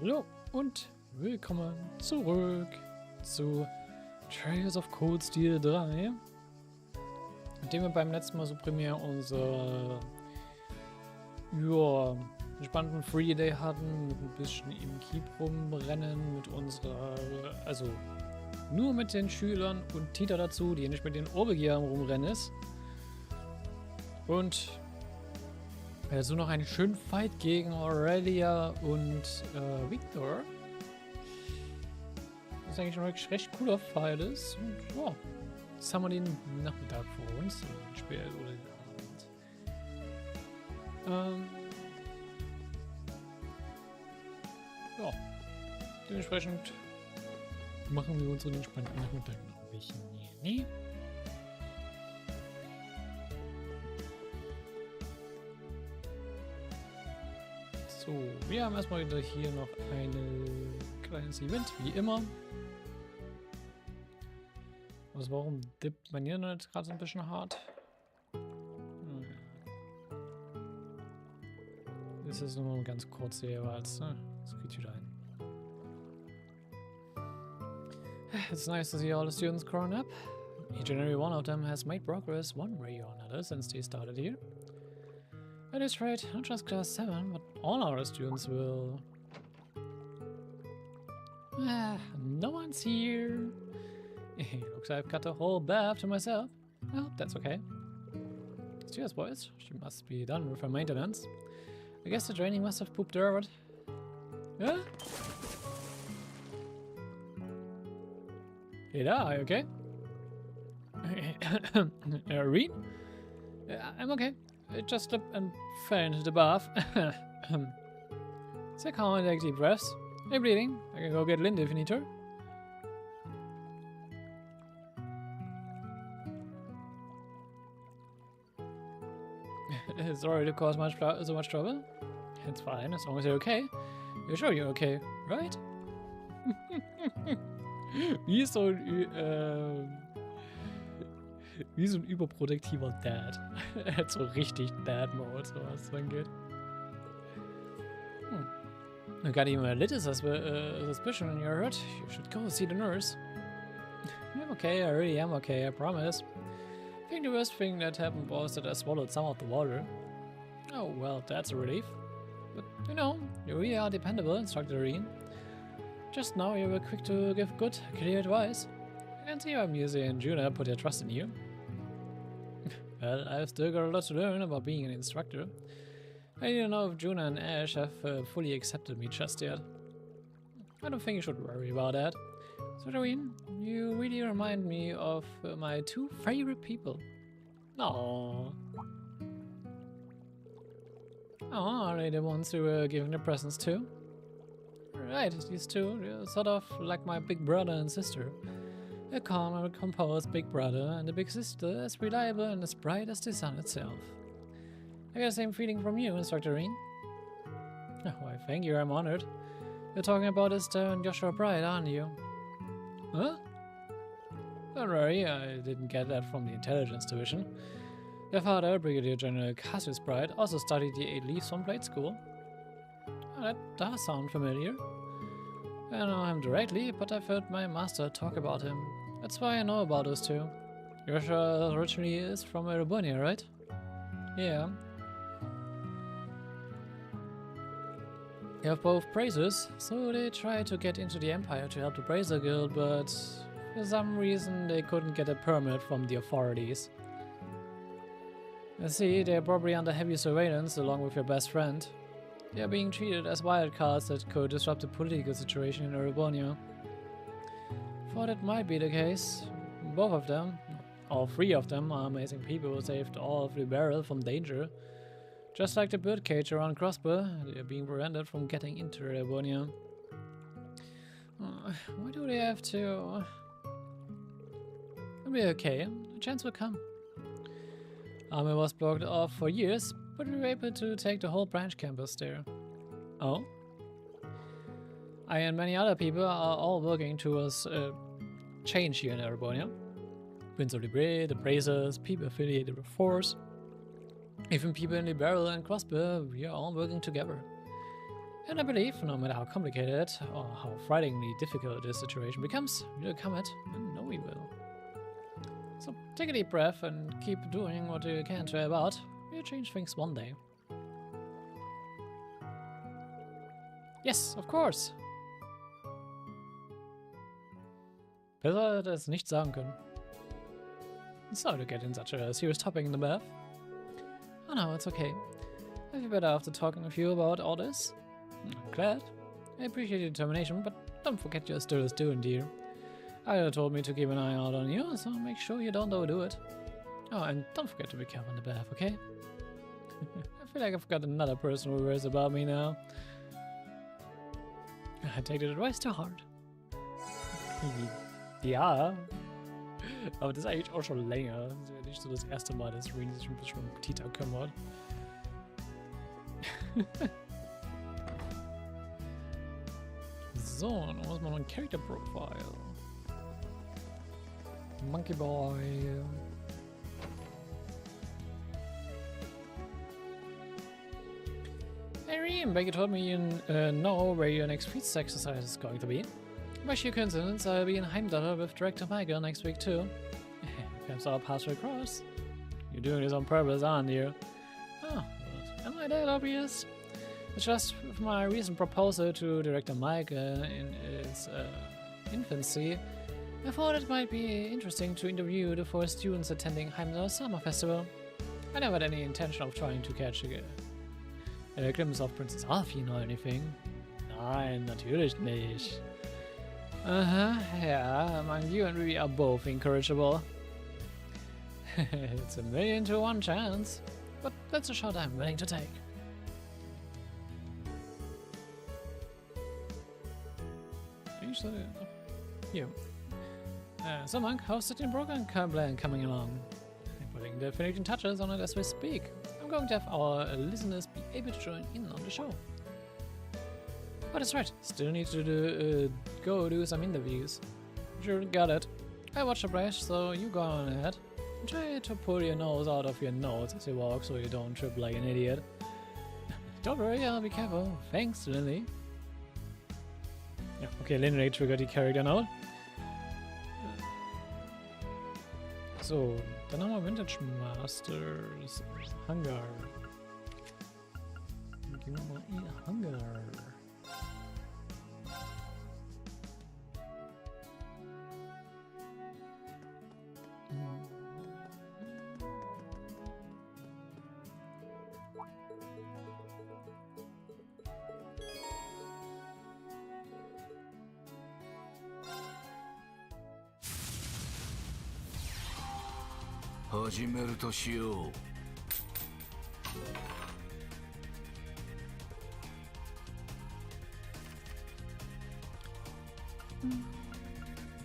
Hallo und willkommen zurück zu Trails of Cold Steel 3, nachdem wir beim letzten Mal so primär unser entspannten Free Day hatten, mit ein bisschen im Keep rumrennen, mit unserer, also nur mit den Schülern und Tita dazu, die nicht mit den Obergiern rumrennen ist. Und so noch einen schönen Fight gegen Aurelia und Victor. Was eigentlich ein recht cooler Fight ist. Und ja, jetzt haben wir den Nachmittag vor uns. Oder den Abend. Ja, dementsprechend machen wir unseren entspannten Nachmittag noch ein bisschen. Nee. So, wir haben erstmal wieder hier noch ein kleines Event, wie immer. Also warum dippt mein Internet gerade so ein bisschen hart? Das ist nur ganz kurz jeweils, ne? Das geht wieder ein. It's nice to see all the students growing up. Each and every one of them has made progress one way or another since they started here. At this rate, not just Class 7, but all our students will... no one's here. Looks like I've got the whole bath to myself. I hope that's okay. Cheers, boys. She must be done with her maintenance. I guess the training must have pooped her out. Yeah? Hey there, are you okay? Reed? I'm okay. I just slipped and fell into the bath. Stay calm and take deep breaths. Are you bleeding? I can go get Linda if you need her. Sorry to cause so much trouble. It's fine, as long as you're okay. You're sure you're okay, right? Wie so ein überprotektiver Dad. Er hat so richtig Dad-Mode, so was es angeht. I got even a little suspicion in your hurt. You should go see the nurse. I'm okay, I really am okay, I promise. I think the worst thing that happened was that I swallowed some of the water. Oh, well, that's a relief. But, you know, you really are dependable, Instructor Reen. Just now you were quick to give good, clear advice. I can see why Musi and Juna put their trust in you. Well, I've still got a lot to learn about being an instructor. I don't know if Juna and Ash have fully accepted me just yet. I don't think you should worry about that. So, Doreen, you really remind me of my two favorite people. Aww. Oh, are they the ones who were giving the presents to? Right, these two, they're sort of like my big brother and sister. A calm and composed big brother, and the big sister as reliable and as bright as the sun itself. I get the same feeling from you, Instructor Reen. Oh, why, thank you, I'm honored. You're talking about Esther and Joshua Bright, aren't you? Huh? Don't worry, I didn't get that from the Intelligence Division. Their father, Brigadier General Cassius Bright, also studied the 8 Leaves from Blade School. Oh, that does sound familiar. I don't know him directly, but I've heard my master talk about him. That's why I know about those two. Joshua originally is from Erebonia, right? Yeah. They have both braces, so they tried to get into the Empire to help the Bracer Guild, but for some reason they couldn't get a permit from the authorities. I see, they're probably under heavy surveillance along with your best friend. They are being treated as wildcards that could disrupt the political situation in Erebonia. Thought it might be the case. Both of them, all 3 of them, are amazing people who saved all of the barrel from danger. Just like the birdcage around Crossbow, they are being prevented from getting into Erebonia. Why do they have to? It'll be okay, a chance will come. Army was blocked off for years, but we were able to take the whole branch campus there. Oh? I and many other people are all working towards change here in Erebonia. Winds of Libre, the Brazers, people affiliated with Force. Even people in the Barrel and Crossbow, we are all working together. And I believe, no matter how complicated or how frighteningly difficult this situation becomes, we'll overcome it, and know we will. So take a deep breath and keep doing what you can to help out. We'll change things one day. Yes, of course. Besser hätte es nicht sagen können. Sorry to get in such a serious topic in the bath. Oh no, it's okay. I feel better after talking with you about all this. I'm glad. I appreciate your determination, but don't forget you're still a student, dear. Ida told me to keep an eye out on you, so make sure you don't overdo it. Oh, and don't forget to be careful in the bath, okay? I feel like I've got another person who worries about me now. I take the advice to heart. Ja. Aber das ist eigentlich auch schon länger. Das ist ja nicht so das erste Mal, dass Rini sich ein bisschen um Tita kümmert. So, dann muss man noch ein Character Profile. Monkey Boy. Hey Rini, Becky told me you know where your next feast exercise is going to be. By sheer coincidence, I'll be in Heimdall with Director Michael next week too. Perhaps I'll pass her across. You're doing this on purpose, aren't you? Oh, but am I that obvious? It's just with my recent proposal to Director Mike in its infancy, I thought it might be interesting to interview the 4 students attending Heimdall Summer Festival. I never had any intention of trying to catch a glimpse of Princess Alfine or anything. Nein, natürlich nicht. Yeah, mind you and Ruby are both incorrigible. It's a 1,000,000 to 1 chance, but that's a shot I'm willing to take. Here. So Monk, how's the team program plan coming along? I'm putting the finishing touches on it as we speak. I'm going to have our listeners be able to join in on the show. But that's right, still need to go do some interviews. Sure, got it. I watched the brush, so you go on ahead. Try to pull your nose out of your notes as you walk so you don't trip like an idiot. Don't worry, I'll be careful. Thanks, Lily. Ja, okay, Lily triggert die Charakter Note. So, dann haben wir Vintage Masters. Hangar. Gehen wir mal in Hangar.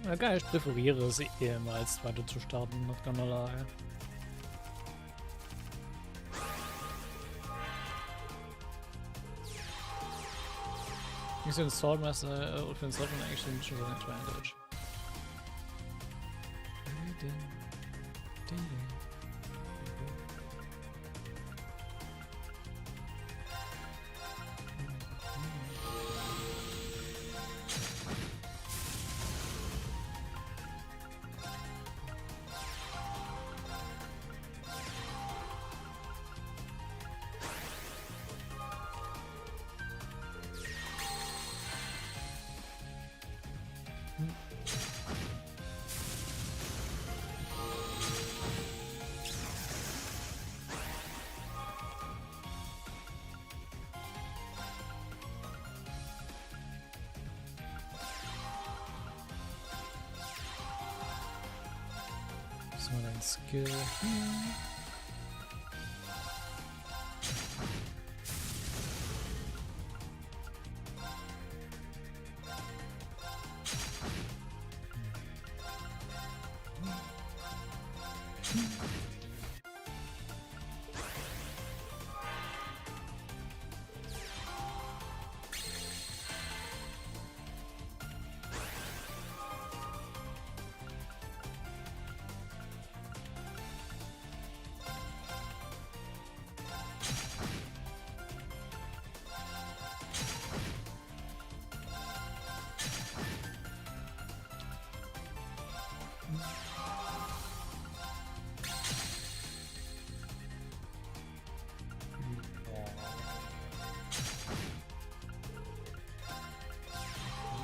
Ja, geil, ich präferiere es eher mal als weiter zu starten, not gonna lie. Ich sehe den Swordmaster und für den Swordman eigentlich schon so ein Advantage. So, dann Skill hier.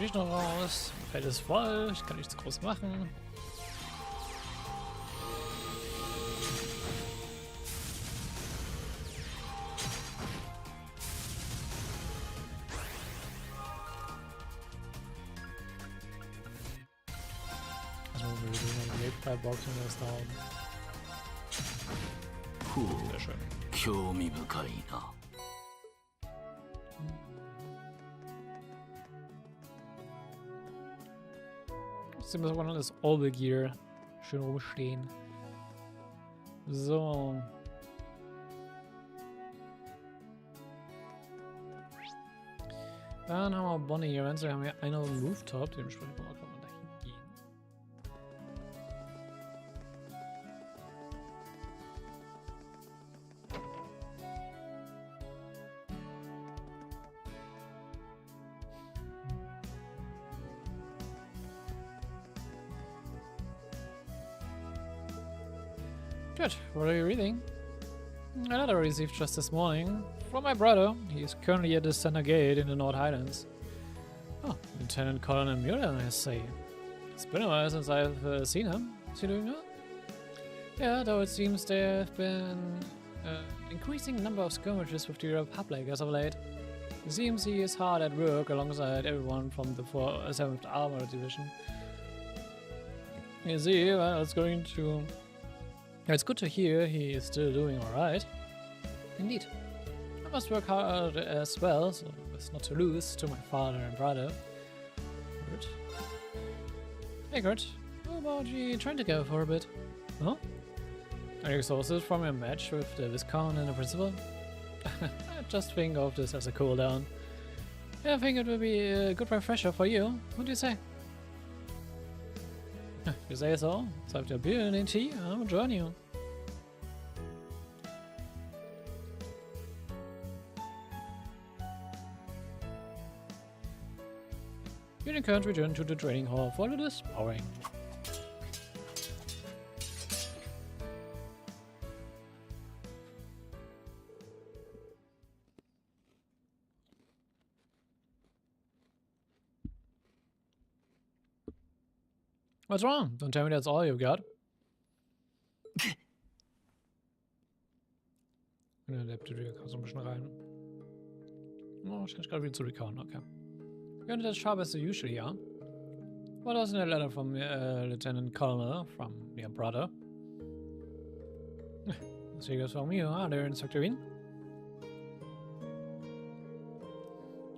Ich noch raus. Mein Feld ist voll. Ich kann nichts groß machen. Also wir sehen eine Wegfrei-Box und das da. Sehr schön. Jetzt sehen wir sogar noch das Orbital Gear schön rumstehen. So. Dann haben wir Bonnie Events. Wir haben hier einen auf dem Rooftop. Dementsprechend kann man da hingehen. Good. What are you reading? A letter I received just this morning from my brother. He is currently at the center gate in the North Highlands. Oh, Lieutenant Colonel Muller, I say. It's been a while since I've seen him. Is he doing well? Yeah, though it seems there have been an increasing number of skirmishes with the Republic as of late. It seems he is hard at work alongside everyone from the 7th Armored Division. You see, well, it's good to hear he is still doing alright. Indeed. I must work hard as well, so as not to lose to my father and brother. Good. Hey Kurt, how about you trying to go for a bit? Huh? Are you exhausted from your match with the Viscount and the Principal? Just think of this as a cool down. Yeah, I think it will be a good refresher for you. What do you say? If you say so, so after beer and tea, I'll join you. You can't return to the training hall for this powering. What's wrong? Don't tell me that's all you've got. In der Laptop kannst du ein bisschen rein. Oh, ich kann gerade wieder zurückhauen, okay. You're not as sharp as you usually are. What was in the letter from Lieutenant Colonel from your brother? The secrets from you, are there, Instructor Wien?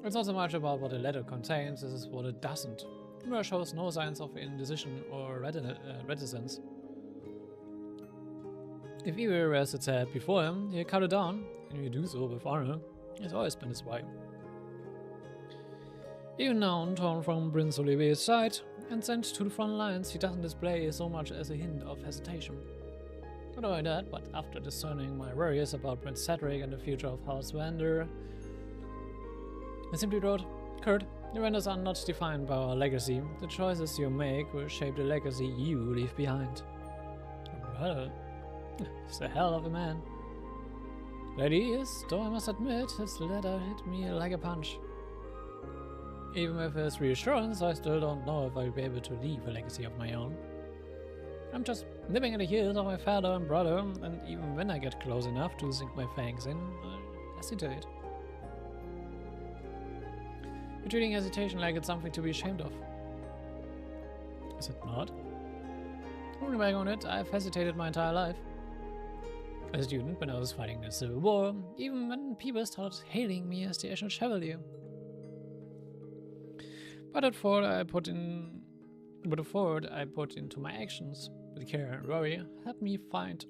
It's not so much about what the letter contains, this is what it doesn't. It shows no signs of indecision or reticence. If either rears its head before him, he'll cut it down, and you do so with honor. It's always been this way. Even now, torn from Prince Olivier's side and sent to the front lines, he doesn't display so much as a hint of hesitation. Not only that, but after discerning my worries about Prince Cedric and the future of House Vander, I simply wrote, Kurt, your Vanders are not defined by our legacy. The choices you make will shape the legacy you leave behind. Brother, he's a hell of a man. That he is, though I must admit, his letter hit me like a punch. Even with his reassurance, I still don't know if I'll be able to leave a legacy of my own. I'm just nipping at the heels of my father and brother, and even when I get close enough to sink my fangs in, I hesitate. You're treating hesitation like it's something to be ashamed of. Is it not? Looking back on it, I've hesitated my entire life. As a student, when I was fighting the Civil War, even when people started hailing me as the Ashen Chevalier. But the effort I put into my actions, with care and worry, helped me find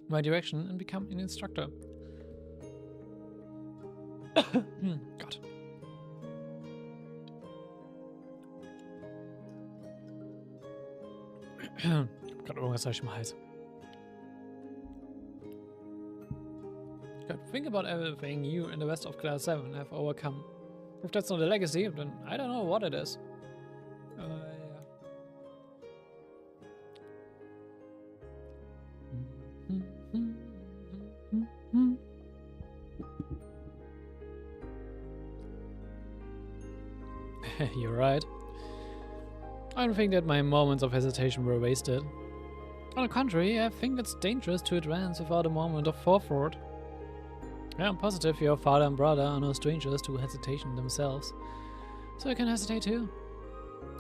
my direction and become an instructor. God. Ich hab grad irgendwas im Hals. God, think about everything you and the rest of Class 7 have overcome. If that's not a legacy, then I don't know what it is. Yeah. You're right. I don't think that my moments of hesitation were wasted. On the contrary, I think it's dangerous to advance without a moment of forethought. Yeah, I'm positive your father and brother are no strangers to hesitation themselves. So you can hesitate too.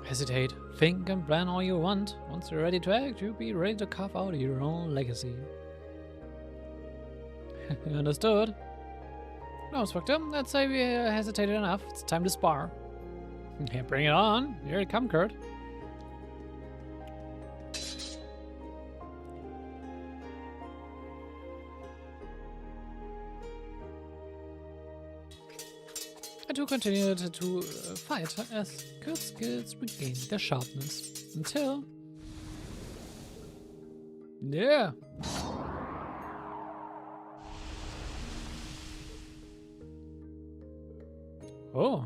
Hesitate, think and plan all you want. Once you're ready to act, you'll be ready to carve out your own legacy. Understood? No, Spectre, let's say we hesitated enough. It's time to spar. Yeah, bring it on. Here it comes, Kurt. I do continue to fight as Kurt's skills regain their sharpness until... Yeah! Oh!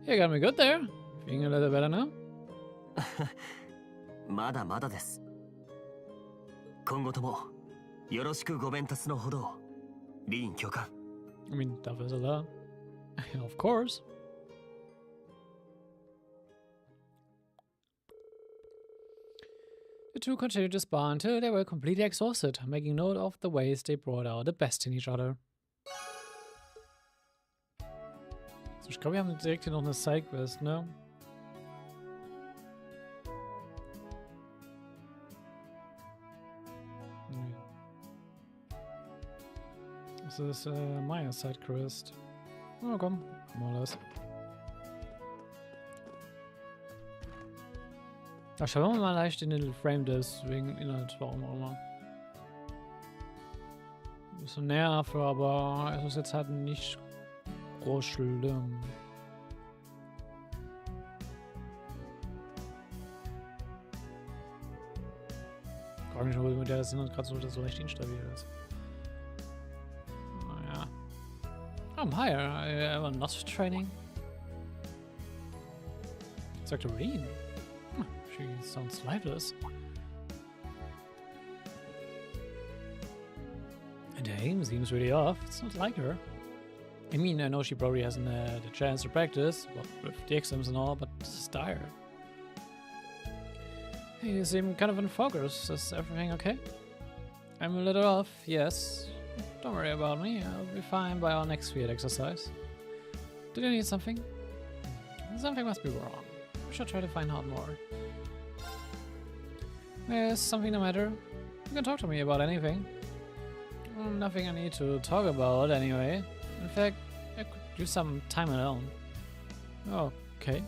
You got me good there. Feeling a little better now? まだまだです。今後ともよろしくご鞭達のほどを。リーン教官。I mean, that was a lot. Of course. The two continued to spar until they were completely exhausted, making note of the ways they brought out the best in each other. So, ich glaube, wir haben direkt hier noch eine Sidequest, ne? Nee. Das ist meine Sidequest. Oh, komm, mal das. Da schauen wir mal leicht in den Frame deswegen Inhalt, warum auch immer. Ein bisschen nervig, aber es ist jetzt halt nicht groß schlimm. Frag mich nur, mit der das gerade so, dass so leicht instabil ist. Naja. Oh, hi, I have a NOS training. Dr. Reen. She sounds lifeless. And her aim seems really off. It's not like her. I mean, I know she probably hasn't had a chance to practice, but with the exams and all, but this is dire. Hey, you seem kind of in focus. Is everything okay? I'm a little off, yes. Don't worry about me. I'll be fine by our next field exercise. Did you need something? Something must be wrong. We should try to find out more. There's something the matter. You can talk to me about anything. Nothing I need to talk about anyway. In fact, I could use some time alone. Okay.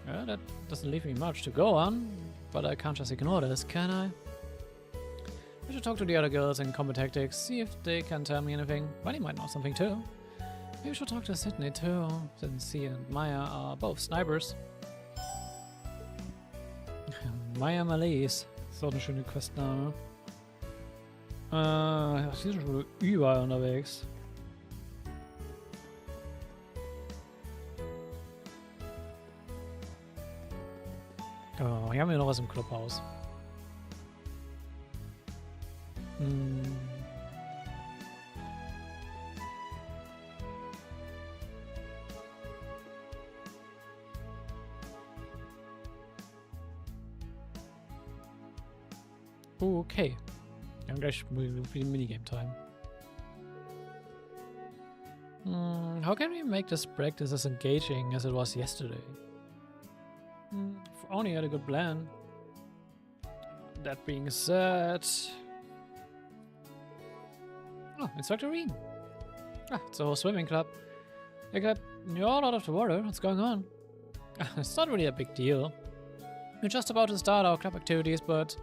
That doesn't leave me much to go on, but I can't just ignore this, can I? I should talk to the other girls in combat tactics, see if they can tell me anything. Bunny might know something too. Maybe I should talk to Sydney too, since he and Maya are both snipers. Maya Malaise, ist auch eine schöne Questname. Die sind schon überall unterwegs. Oh, hier haben wir noch was im Clubhaus. Okay. Wir haben gleich viel Minigame time. How can we make this practice as engaging as it was yesterday? If only I had a good plan. That being said... Oh, Instructor Reen. It's the whole swimming club. Hey, Cap, you're all out of the water. What's going on? It's not really a big deal. We're just about to start our club activities, but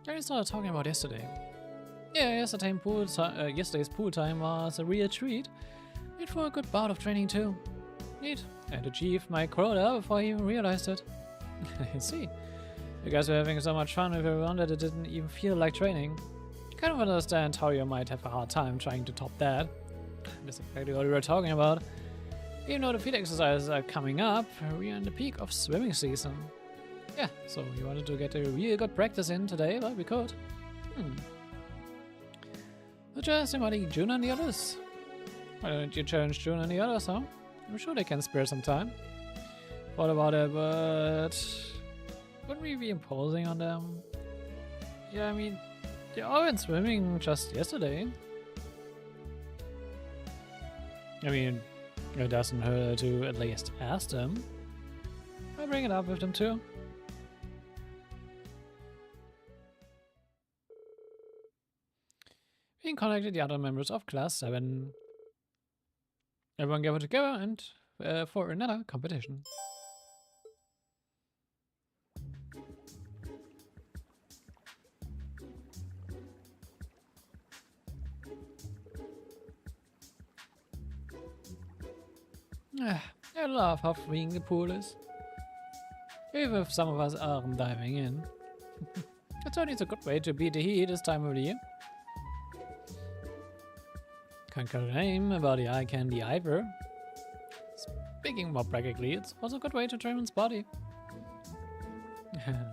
I already started talking about yesterday. Yeah, yesterday's pool time was a real treat. Made for a good bout of training too. Neat. And achieved my quota before I even realized it. I see. You guys were having so much fun with everyone that it didn't even feel like training. Kind of understand how you might have a hard time trying to top that. That's exactly what we were talking about. Even though the field exercises are coming up, we are in the peak of swimming season. Yeah, so you wanted to get a real good practice in today, well, we could. Suggesting about June and the others. Why don't you challenge June and the others, huh? I'm sure they can spare some time. Thought about it, but wouldn't we be imposing on them? Yeah, I mean, they all went swimming just yesterday. I mean, it doesn't hurt to at least ask them. I'll bring it up with them too. We contacted the other members of Class 7. Everyone gathered together and for another competition. I love how freeing the pool is. Even if some of us aren't diving in. It's only a good way to beat the heat this time of the year. Can't cut a name about the eye candy either. Speaking more practically, it's also a good way to train one's body.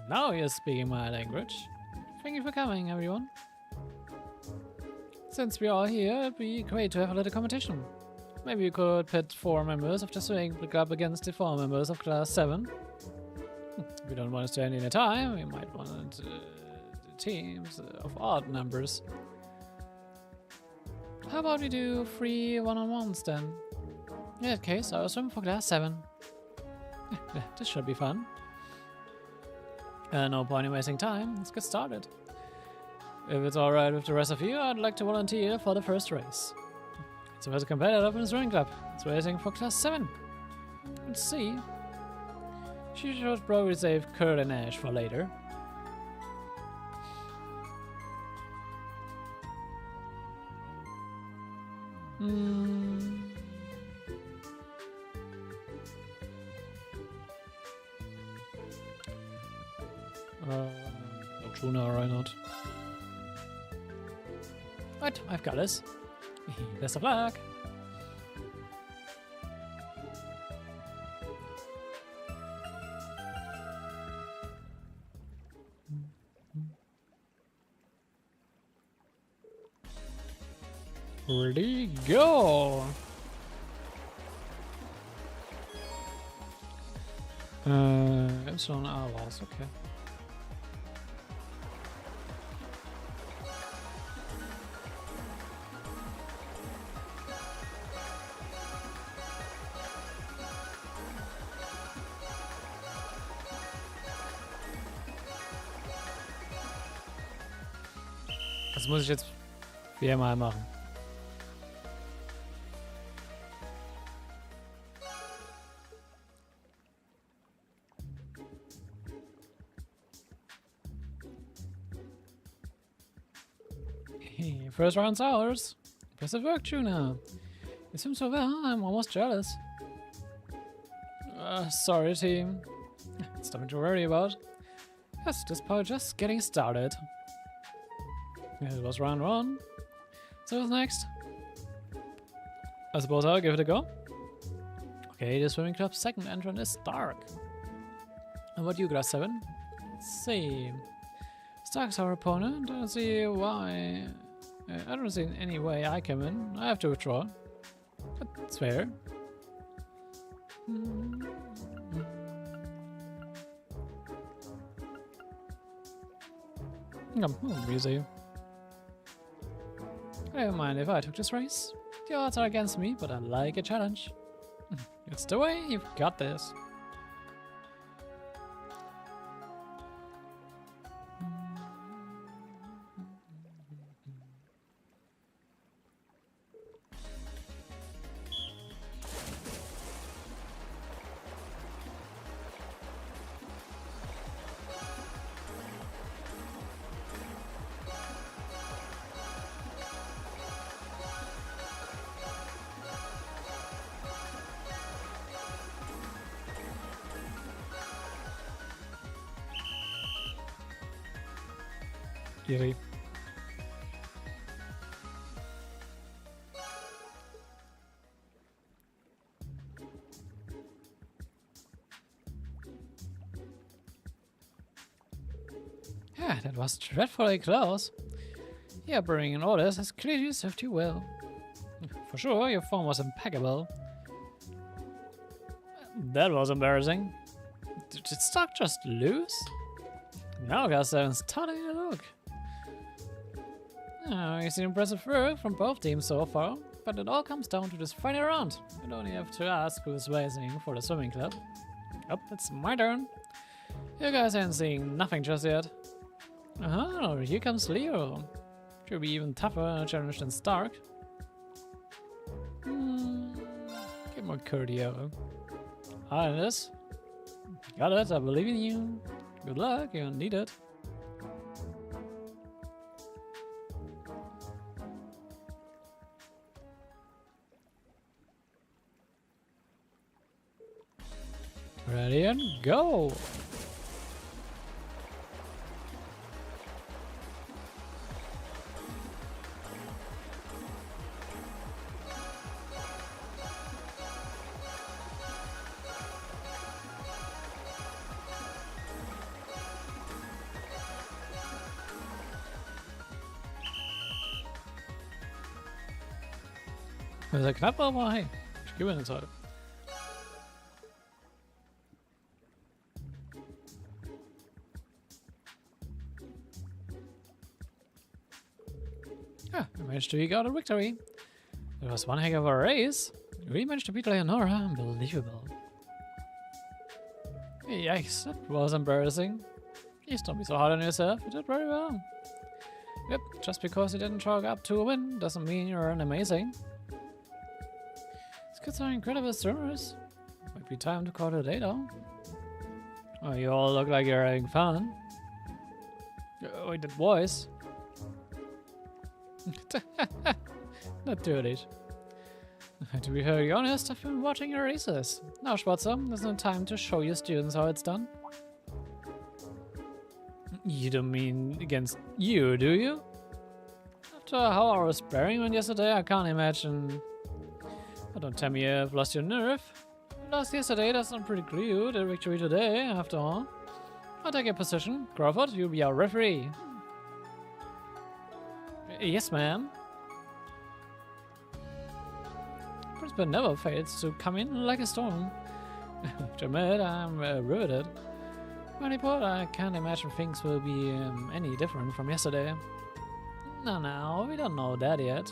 Now you're speaking my language. Thank you for coming, everyone. Since we're all here, it'd be great to have a little competition. Maybe you could pit 4 members of the swimming club against the 4 members of Class 7. If we don't want to stand in a time, we might want teams of odd numbers. How about we do 3 one-on-ones then? In that case, I'll swim for Class 7. This should be fun. No point in wasting time, let's get started. If it's alright with the rest of you, I'd like to volunteer for the first race. It's the first competitor in the swimming club. It's racing for Class 7. Let's see. She should probably save Kurt and Ash for later. Tuna, why not? Right, I've got this. Best of luck! Ready, go! Epsilon hours, okay. Das muss ich jetzt viermal machen. Hey, first round's ours. Impressive work, Tuna. You swim so well, I'm almost jealous. Sorry, team. It's nothing to worry about. Yes, this part just getting started. It was round 1. So what's next? I suppose I'll give it a go. Okay, the swimming club's second entrant is Stark. How about you, Class 7? Let's see. Stark's our opponent. I don't see why. I don't see any way I can win. I have to withdraw. But it's fair. Come, easy. I don't mind if I took this race. The odds are against me, but I like a challenge. It's the way, you've got this. Easy. Yeah, that was dreadfully close. Your bringing orders has clearly served you well. For sure, your form was impeccable. That was embarrassing. Did Stock just lose? Now Class VII's starting to look. We've seen impressive work from both teams so far, but it all comes down to this final round. You don't have to ask who's racing for the swimming club. Yep, it's my turn. You guys ain't seeing nothing just yet. Oh, here comes Leo. Should be even tougher challenge than Stark. Get more cardio. Ah, it is. Got it, I believe in you. Good luck, you need it. Ready and go! Das ist ja knapp, aber hey, ich gewinne jetzt heute. We managed to eke out a victory. It was one heck of a race. We managed to beat Leonora. Unbelievable. Yikes, that was embarrassing. Please don't be so hard on yourself. You did very well. Yep, just because you didn't chalk up to a win doesn't mean you're an amazing. These kids are incredible swimmers. Might be time to call it a day though. Oh, you all look like you're having fun. Wait, that voice. Not dirty. To be very honest, I've been watching your races. Now, Schwarzer, there's no time to show your students how it's done. You don't mean against you, do you? After how I was sparing yesterday, I can't imagine. Oh, don't tell me you've lost your nerve. You lost yesterday, that's not pretty clear. The victory today, after all. I'll take your position. Crawford, you'll be our referee. Yes, ma'am. Principal never fails to come in like a storm. To admit, I'm riveted. Funny part, I can't imagine things will be any different from yesterday. No, we don't know that yet.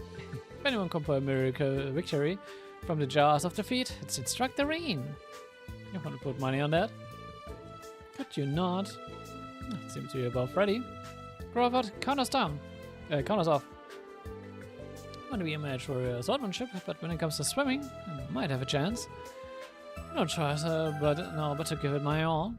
If anyone can pull a miracle victory from the jaws of defeat, it's Instructor Rain. You want to put money on that? Could you not? Seems to be about ready. Crawford, count us down. Count us off. Want to be a match for swordsmanship, but when it comes to swimming, I might have a chance. No choice, but to give it my all.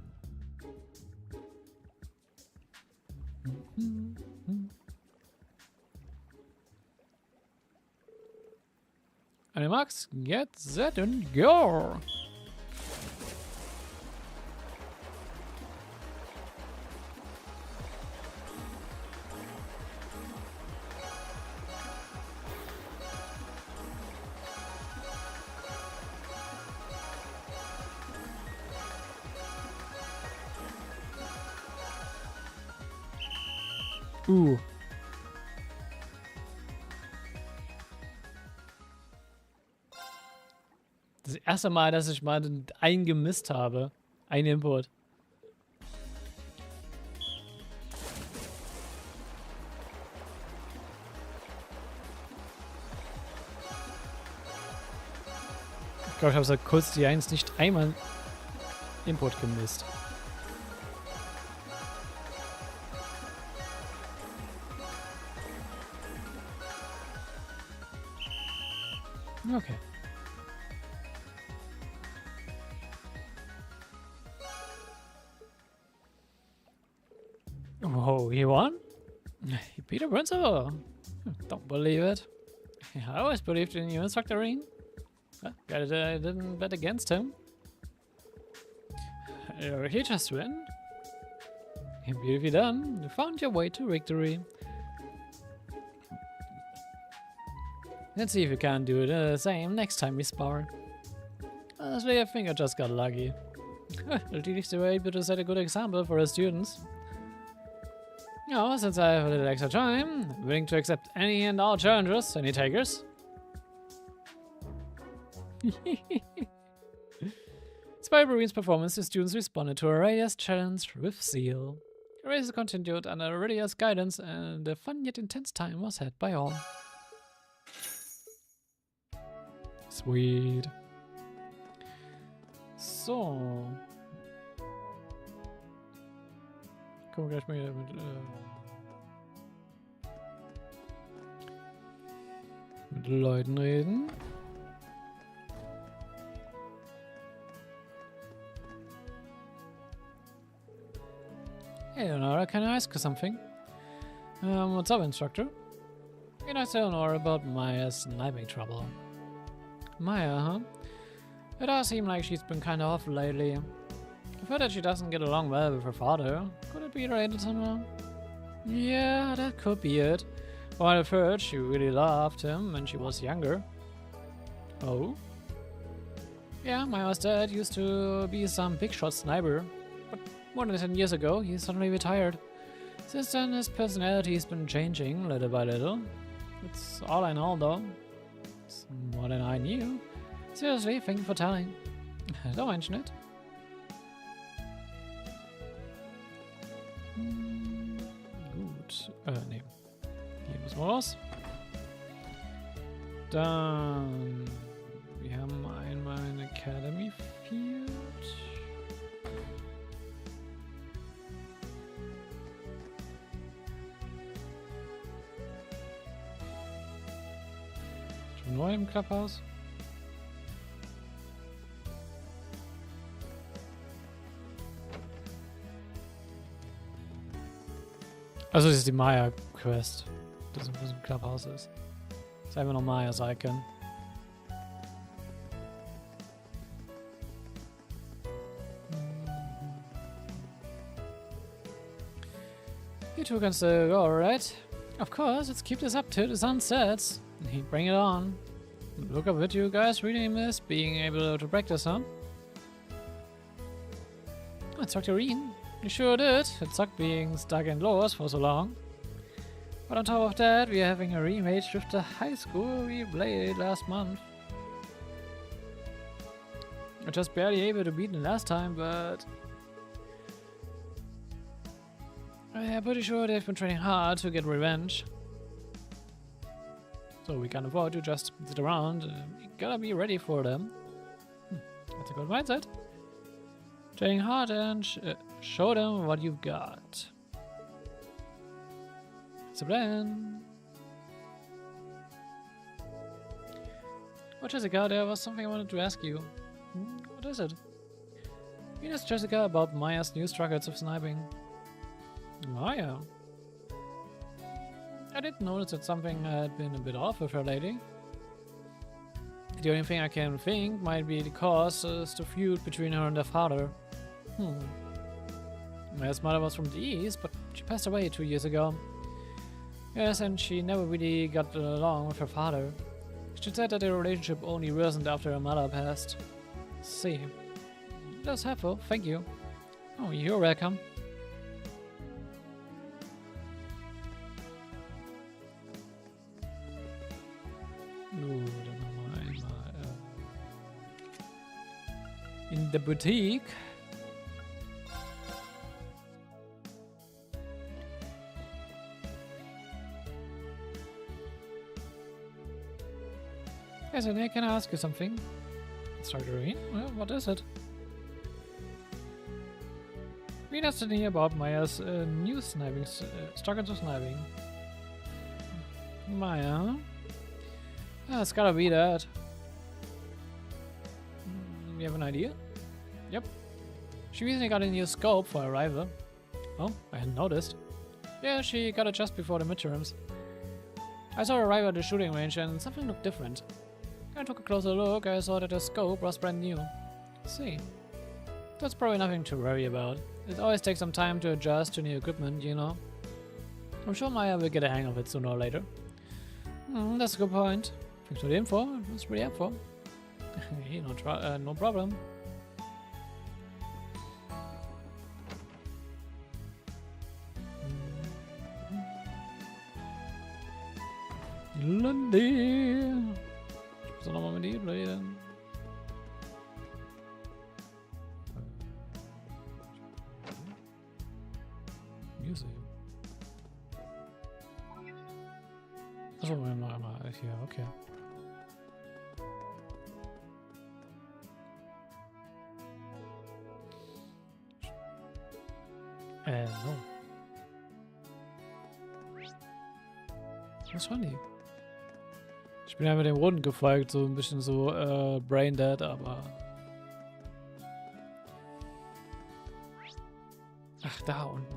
Any marks? Get set and go! Das erste Mal, dass ich mal eingemisst habe. Ein Input. Ich glaube, ich habe seit kurz die 1 nicht einmal Input gemisst. Okay. Oh, he won? He beat a principal. Don't believe it. I always believed in you, Instructor Rain. I didn't bet against him. He just win. Beautifully done. You found your way to victory. Let's see if you can do the same next time we spar. Honestly, I think I just got lucky. At least they were able to set a good example for our students. Now, since I have a little extra time, I'm willing to accept any and all challenges. Any takers? Despite Ruin's performance, the students responded to Aurelia's challenge with zeal. The races continued under Aurelia's guidance, and a fun yet intense time was had by all. Sweet. So. Können wir gleich mal wieder mit Leuten reden. Hey, Leonora, can I ask you something? What's up, instructor? You know, tell Leonora about Maya's sniping trouble. Maya, huh? It does seem like she's been kinda off lately. I've heard that she doesn't get along well with her father. Could it be related somehow? Yeah, that could be it. Well, I've heard she really loved him when she was younger. Oh? Yeah, Maya's dad used to be some big shot sniper. But more than 10 years ago, he suddenly retired. Since then, his personality's been changing little by little. That's all I know, though. It's more than I knew. Seriously, thank you for telling. Don't mention it. Gut. Nee. Hier müssen wir raus. Dann. Wir haben einmal ein Academy Field. Schon neu im Clubhouse. Also das ist die Maya-Quest, das was im Clubhouse ist. Das ist einfach noch Maya's Icon. You two can still go, right? Of course, let's keep this up till the sun sets. Bring it on. Look up what you guys really miss being able to practice, huh? It's Dr. Reen. You sure did. It sucked being stuck indoors for so long. But on top of that, we are having a rematch with the high school we played last month. I was just barely able to beat them last time, but I'm pretty sure they've been training hard to get revenge. So we can't afford to just sit around. We gotta be ready for them. That's a good mindset. Training hard and show them what you've got. It's a plan. Oh, Jessica, there was something I wanted to ask you. What is it? You asked Jessica about Maya's new struggles of sniping. Maya? I did notice that something had been a bit off with her lately. The only thing I can think might be the cause is the feud between her and her father. Maya's mother was from the East, but she passed away 2 years ago. Yes, and she never really got along with her father. She said that their relationship only worsened after her mother passed. See. That was helpful, thank you. Oh, you're welcome. Dann haben wir einmal in der Boutique. Yes, and can I ask you something? Instructor Reen? Well, what is it? We asked to hear about Maya's new sniping, struggles of sniping. Maya, huh? Ah, it's gotta be that. You have an idea? Yep. She recently got a new scope for her rival. Oh, I hadn't noticed. Yeah, she got it just before the midterms. I saw her arrive at the shooting range and something looked different. I took a closer look, I saw that the scope was brand new. See. That's probably nothing to worry about. It always takes some time to adjust to new equipment, you know. I'm sure Maya will get a hang of it sooner or later. That's a good point. Thanks for the info, it was really helpful. Hey, no problem. Lundy. Ich muss nochmal mit ihm reden. Museum. Achso, mal hier, okay. No. Was waren die? Ich bin ja mit dem Runden gefolgt, so ein bisschen so brain dead, aber... Ach, da unten.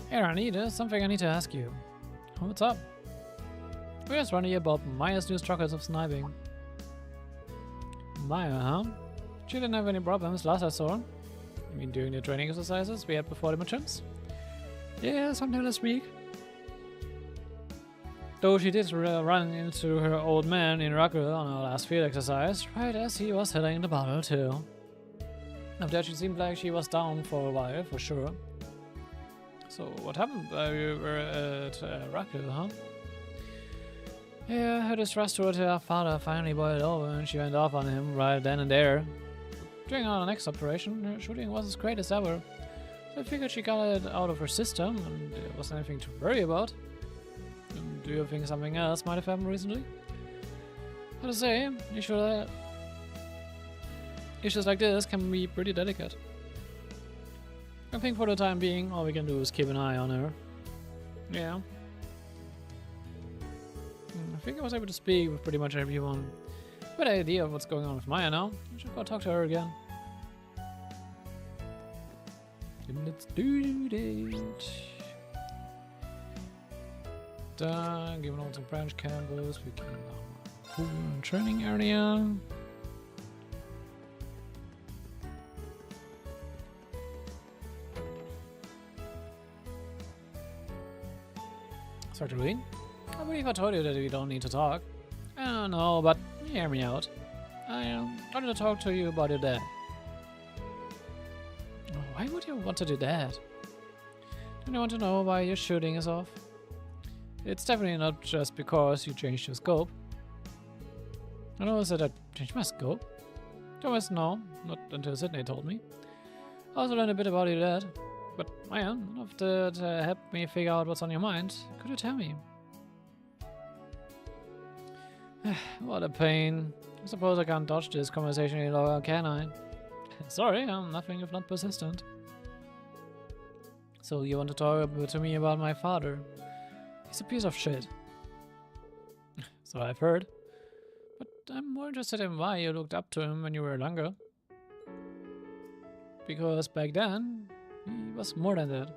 Hey Ronnie, there's something I need to ask you. What's up? Where's Ronnie about Maya's new struggles of sniping? Maya, huh? She didn't have any problems last I saw her. You mean during the training exercises we had before the midterms? Yeah, sometime last week. Though she did run into her old man in Ruggle on our last field exercise, right as he was hitting the bottle too. After that she seemed like she was down for a while, for sure. So what happened while you were at Ruggle, huh? Yeah, her distrust toward her father finally boiled over and she went off on him right then and there. During our next operation, her shooting was as great as ever. So I figured she got it out of her system and there wasn't anything to worry about. And do you think something else might have happened recently? How to say, issues like this can be pretty delicate. I think for the time being, all we can do is keep an eye on her. Yeah. I think I was able to speak with pretty much everyone. Good idea of what's going on with Maya now. I should go talk to her again. Let's do it. Done. Given all the branch campus, we can pool and training area. Start to read. I believe I told you that we don't need to talk. I don't know, but hear me out. I wanted to talk to you about your dad. Why would you want to do that? Don't you want to know why your shooting is off? It's definitely not just because you changed your scope. I noticed that I changed my scope. Thomas, no, not until Sydney told me. I also learned a bit about your dad. But Maya, none of that helped me figure out what's on your mind. Could you tell me? What a pain. I suppose I can't dodge this conversation any longer, can I? Sorry, I'm nothing if not persistent. So you want to talk to me about my father? He's a piece of shit. So I've heard. But I'm more interested in why you looked up to him when you were younger. Because back then, he was more than that.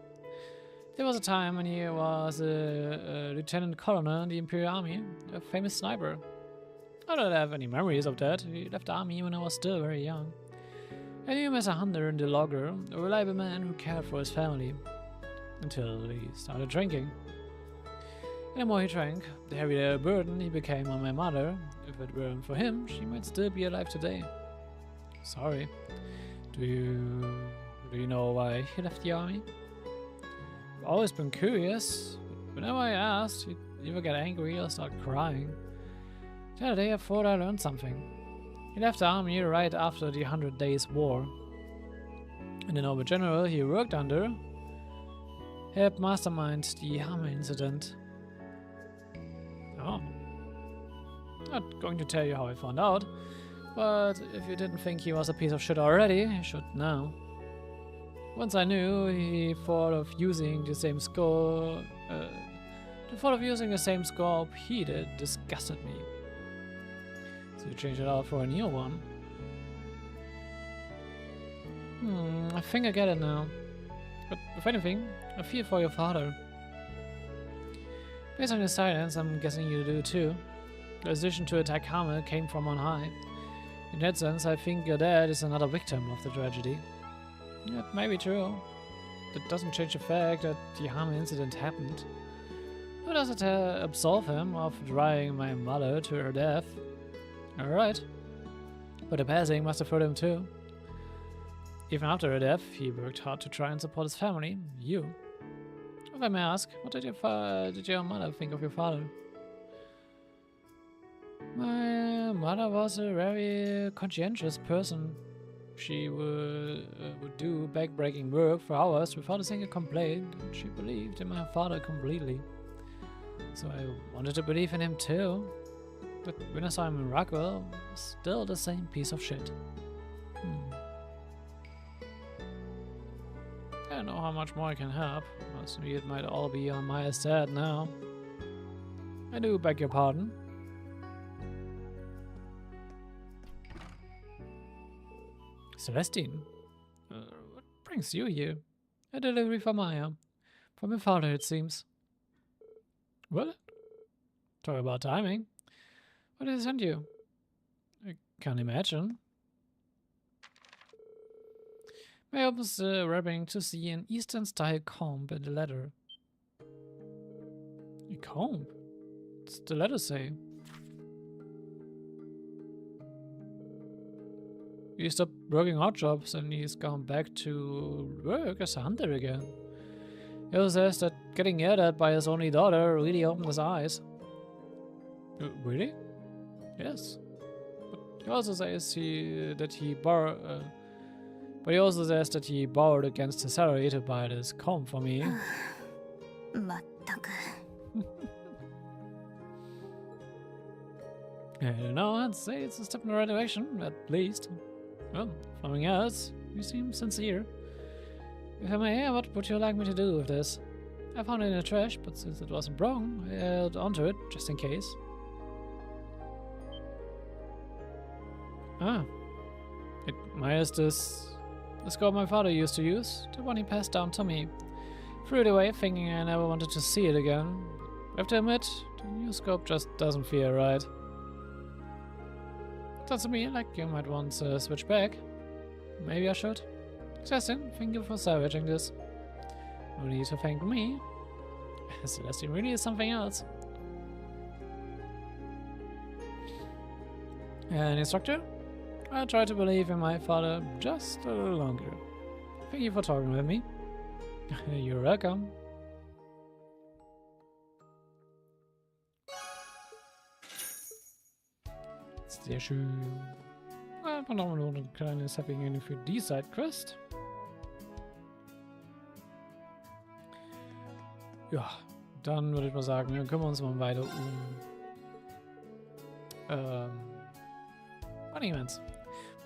There was a time when he was a lieutenant colonel in the Imperial Army, a famous sniper. I don't have any memories of that. He left the army when I was still very young. I knew him as a hunter and a logger, a reliable man who cared for his family. Until he started drinking. And the more he drank, the heavier a burden he became on my mother. If it weren't for him, she might still be alive today. Sorry. Do you know why he left the army? I've always been curious. Whenever I asked, he'd either get angry or start crying. The other day I thought I learned something. He left the army right after the 100 Days War. And the noble general he worked under helped mastermind the hammer incident. Oh. Not going to tell you how I found out, but if you didn't think he was a piece of shit already, you should now. Once I knew he thought of using the same scope. The thought of using the same scope he did disgusted me. So you changed it out for a new one. I think I get it now. But if anything, I feel for your father. Based on your silence, I'm guessing you do too. The decision to attack Hammer came from on high. In that sense, I think your dad is another victim of the tragedy. It may be true. That doesn't change the fact that the Hammer incident happened. Nor does it absolve him of driving my mother to her death. Alright. But the passing must have hurt him too. Even after her death, he worked hard to try and support his family, you. If I may ask, what did your mother think of your father? My mother was a very conscientious person. She would do back-breaking work for hours without a single complaint, and she believed in my father completely. So I wanted to believe in him too. But when I saw him in Rockwell, it was still the same piece of shit. I don't know how much more I can help. Mostly it might all be on my estate now. I do beg your pardon. Celestine, what brings you here? A delivery for Maya. From your father, it seems. What? Talk about timing. What did he send you? I can't imagine. May opens the wrapping to see an Eastern-style comb in the letter. A comb? What's the letter say? He stopped working odd jobs and he's gone back to work as a hunter again. He also says that getting yelled at by his only daughter really opened his eyes. Really? Yes. But he also says that he borrowed against his salary to buy this comb for me. I don't know, I'd say it's a step in the right direction, at least. Well, if nothing else, you seem sincere. If I may, what would you like me to do with this? I found it in the trash, but since it wasn't broken, I held onto it, just in case. Ah. It admires this scope my father used to use, the one he passed down to me. Threw it away, thinking I never wanted to see it again. I have to admit, the new scope just doesn't feel right. Sounds to me like you might want to switch back. Maybe I should. Celestine, thank you for salvaging this. No need to thank me. Celestine really is something else. An instructor? I try to believe in my father just a little longer. Thank you for talking with me. You're welcome. Sehr schön. Einfach noch mal ein kleines Happy Ending für die Sidequest. Ja, dann würde ich mal sagen, dann kümmern wir uns mal weiter Running events.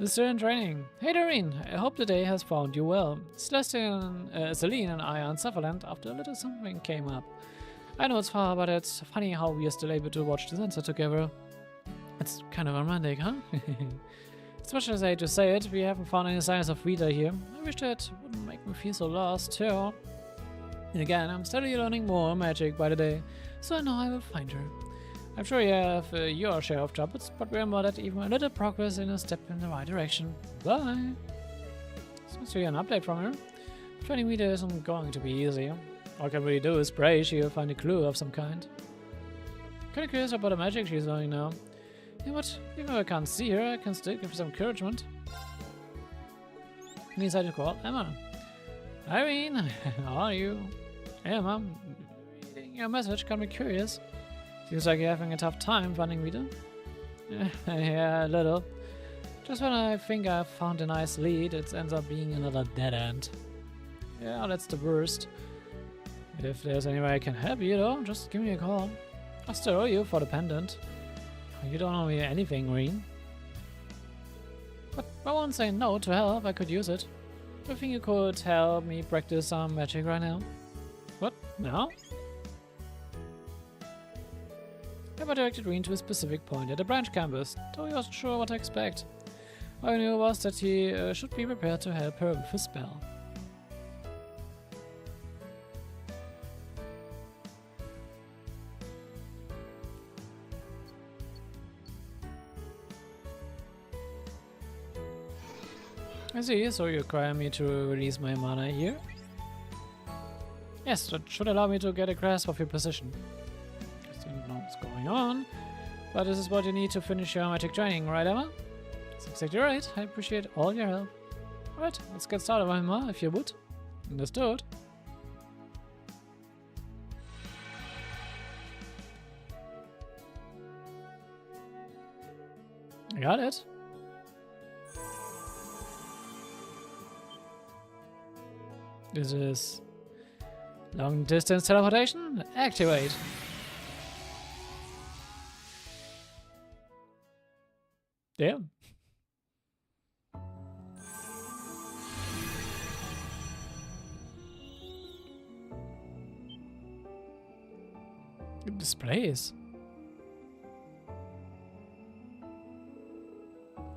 Mr. in training. Hey Doreen, I hope the day has found you well. Celestine, Celine and I are in Sutherland after a little something came up. I know it's far, but it's funny how we are still able to watch the sunset together. It's kind of romantic, huh? As much as I hate to say it, we haven't found any signs of Rita here. I wish that wouldn't make me feel so lost, too. And again, I'm steadily learning more magic by the day, so I know I will find her. I'm sure you have your share of troubles, but remember that even a little progress is a step in the right direction. Bye! Seems to be an update from her. 20 meters isn't going to be easy. All I can really do is pray she'll find a clue of some kind. Kinda curious about the magic she's learning now. You know what? Even though I can't see her, I can still give her some encouragement. I decided to call Emma. Irene, how are you? Hey Emma, reading your message got me curious. Seems like you're having a tough time finding Rita. Yeah, a little. Just when I think I've found a nice lead, it ends up being another dead end. Yeah, that's the worst. If there's any way I can help you though, just give me a call. I'll still owe you for the pendant. You don't owe me anything, Reen. But I won't say no to help, I could use it. Do you think you could help me practice some magic right now? What? Now? Emma directed Reen to a specific point at the branch campus, though he wasn't sure what to expect. All he knew was that he should be prepared to help her with his spell. I see, so you require me to release my mana here? Yes, that should allow me to get a grasp of your position. I don't know what's going on, but this is what you need to finish your magic training, right Emma? That's exactly right, I appreciate all your help. Alright, let's get started, Emma, if you would. Understood. I got it. This is long distance teleportation. Activate. Damn. Good displays.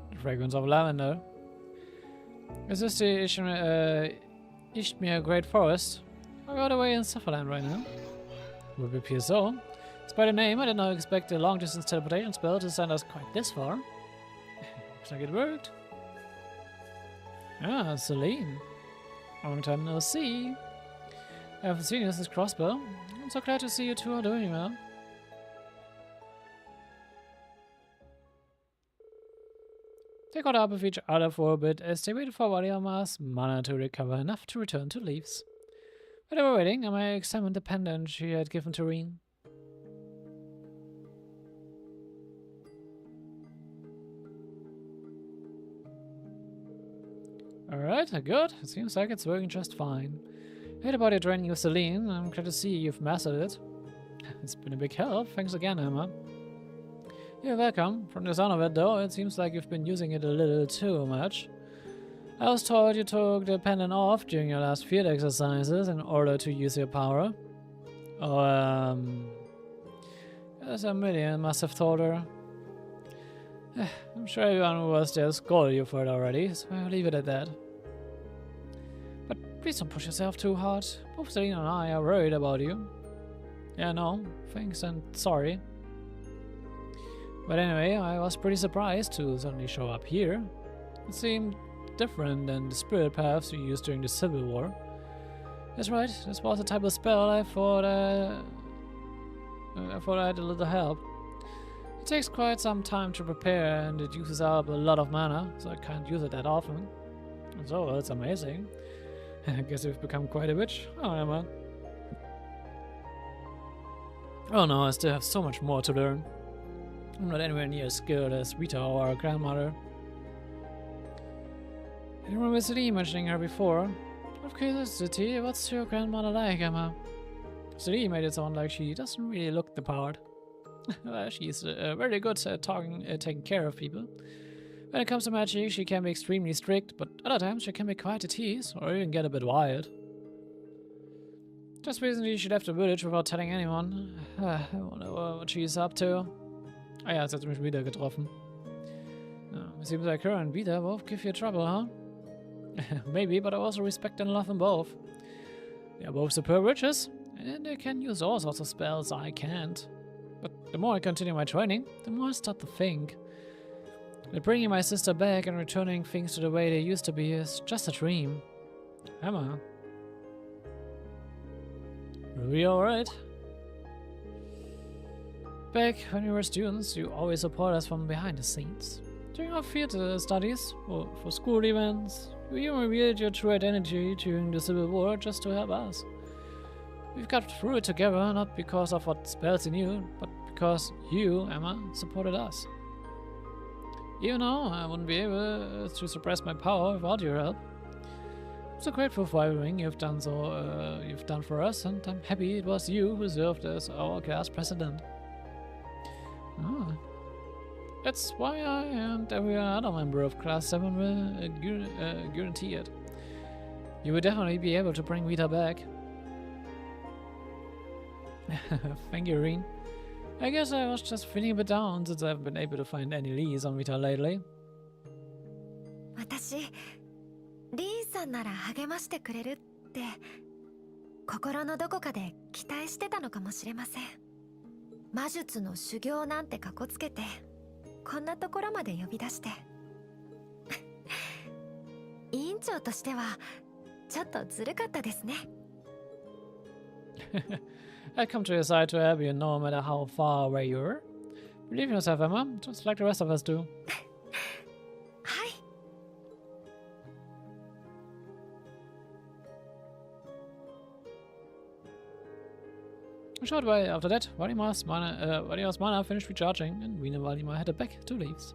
The fragrance of lavender. Is this the Ishmir Great Forest? I got away in Sufferland right now. Would appear so. Despite the name, I did not expect a long distance teleportation spell to send us quite this far. Looks like it worked. Ah, Celine. Long time no see. I haven't seen you since Crossbow. I'm so glad to see you two are doing well. They caught up with each other for a bit as they waited for Wadiama's mana to recover enough to return to Leaves. While they were waiting, Emma examined the pendant she had given to Reen. Alright, good. It seems like it's working just fine. I heard about your training with Celine. I'm glad to see you've mastered it. It's been a big help. Thanks again, Emma. You're welcome. From the sound of it, though, it seems like you've been using it a little too much. I was told you took the pendant off during your last field exercises in order to use your power. Oh, as Amelia must have told her. I'm sure everyone who was there scolded you for it already, so I'll leave it at that. But please don't push yourself too hard. Both Celine and I are worried about you. Yeah, no, thanks and sorry. But anyway, I was pretty surprised to suddenly show up here. It seemed different than the spirit paths you used during the Civil War. That's right, this was a type of spell I thought I had a little help. It takes quite some time to prepare and it uses up a lot of mana, so I can't use it that often. So it's amazing. I guess you've become quite a witch. Oh, Emma. Oh no, I still have so much more to learn. I'm not anywhere near as skilled as Rita or our grandmother. I remember Celine mentioning her before. Of curiosity, what's your grandmother like, Emma? Celine made it sound like she doesn't really look the part. Well, she's very good at taking care of people. When it comes to magic, she can be extremely strict, but other times she can be quite a tease, or even get a bit wild. Just recently she left the village without telling anyone. I wonder what she's up to. Ah ja, jetzt hat sie mich wieder getroffen. It seems like her and Vita both give you trouble, huh? Maybe, but I also respect and love them both. They are both superb witches, and they can use all sorts of spells I can't. But the more I continue my training, the more I start to think that bringing my sister back and returning things to the way they used to be is just a dream. Emma. Are we alright? Back when we were students, you always support us from behind the scenes. During our field studies, or for school events, you even revealed your true identity during the Civil War just to help us. We've got through it together, not because of what spells you knew, but because you, Emma, supported us. Even though I wouldn't be able to suppress my power without your help. I'm so grateful for everything you've done for us, and I'm happy it was you who served as our class president. Ah. That's why I and every other member of Class 7 will guarantee it. You will definitely be able to bring Vita back. Thank you, Reen. I guess I was just feeling a bit down since I haven't been able to find any leads on Vita lately. 私、リンさんなら励ましてくれるって心のどこかで期待してたのかもしれません。魔術の修行なんてかこつけてこんなところまで呼び出して委員長としてはちょっとずるかったですね。I come to your side to help you no matter how far away you are. Believe in yourself, Emma, just like the rest of us do. はい。Short while after that, Vadimar's mana finished recharging, and Reen and Valdimar headed back to Leaves.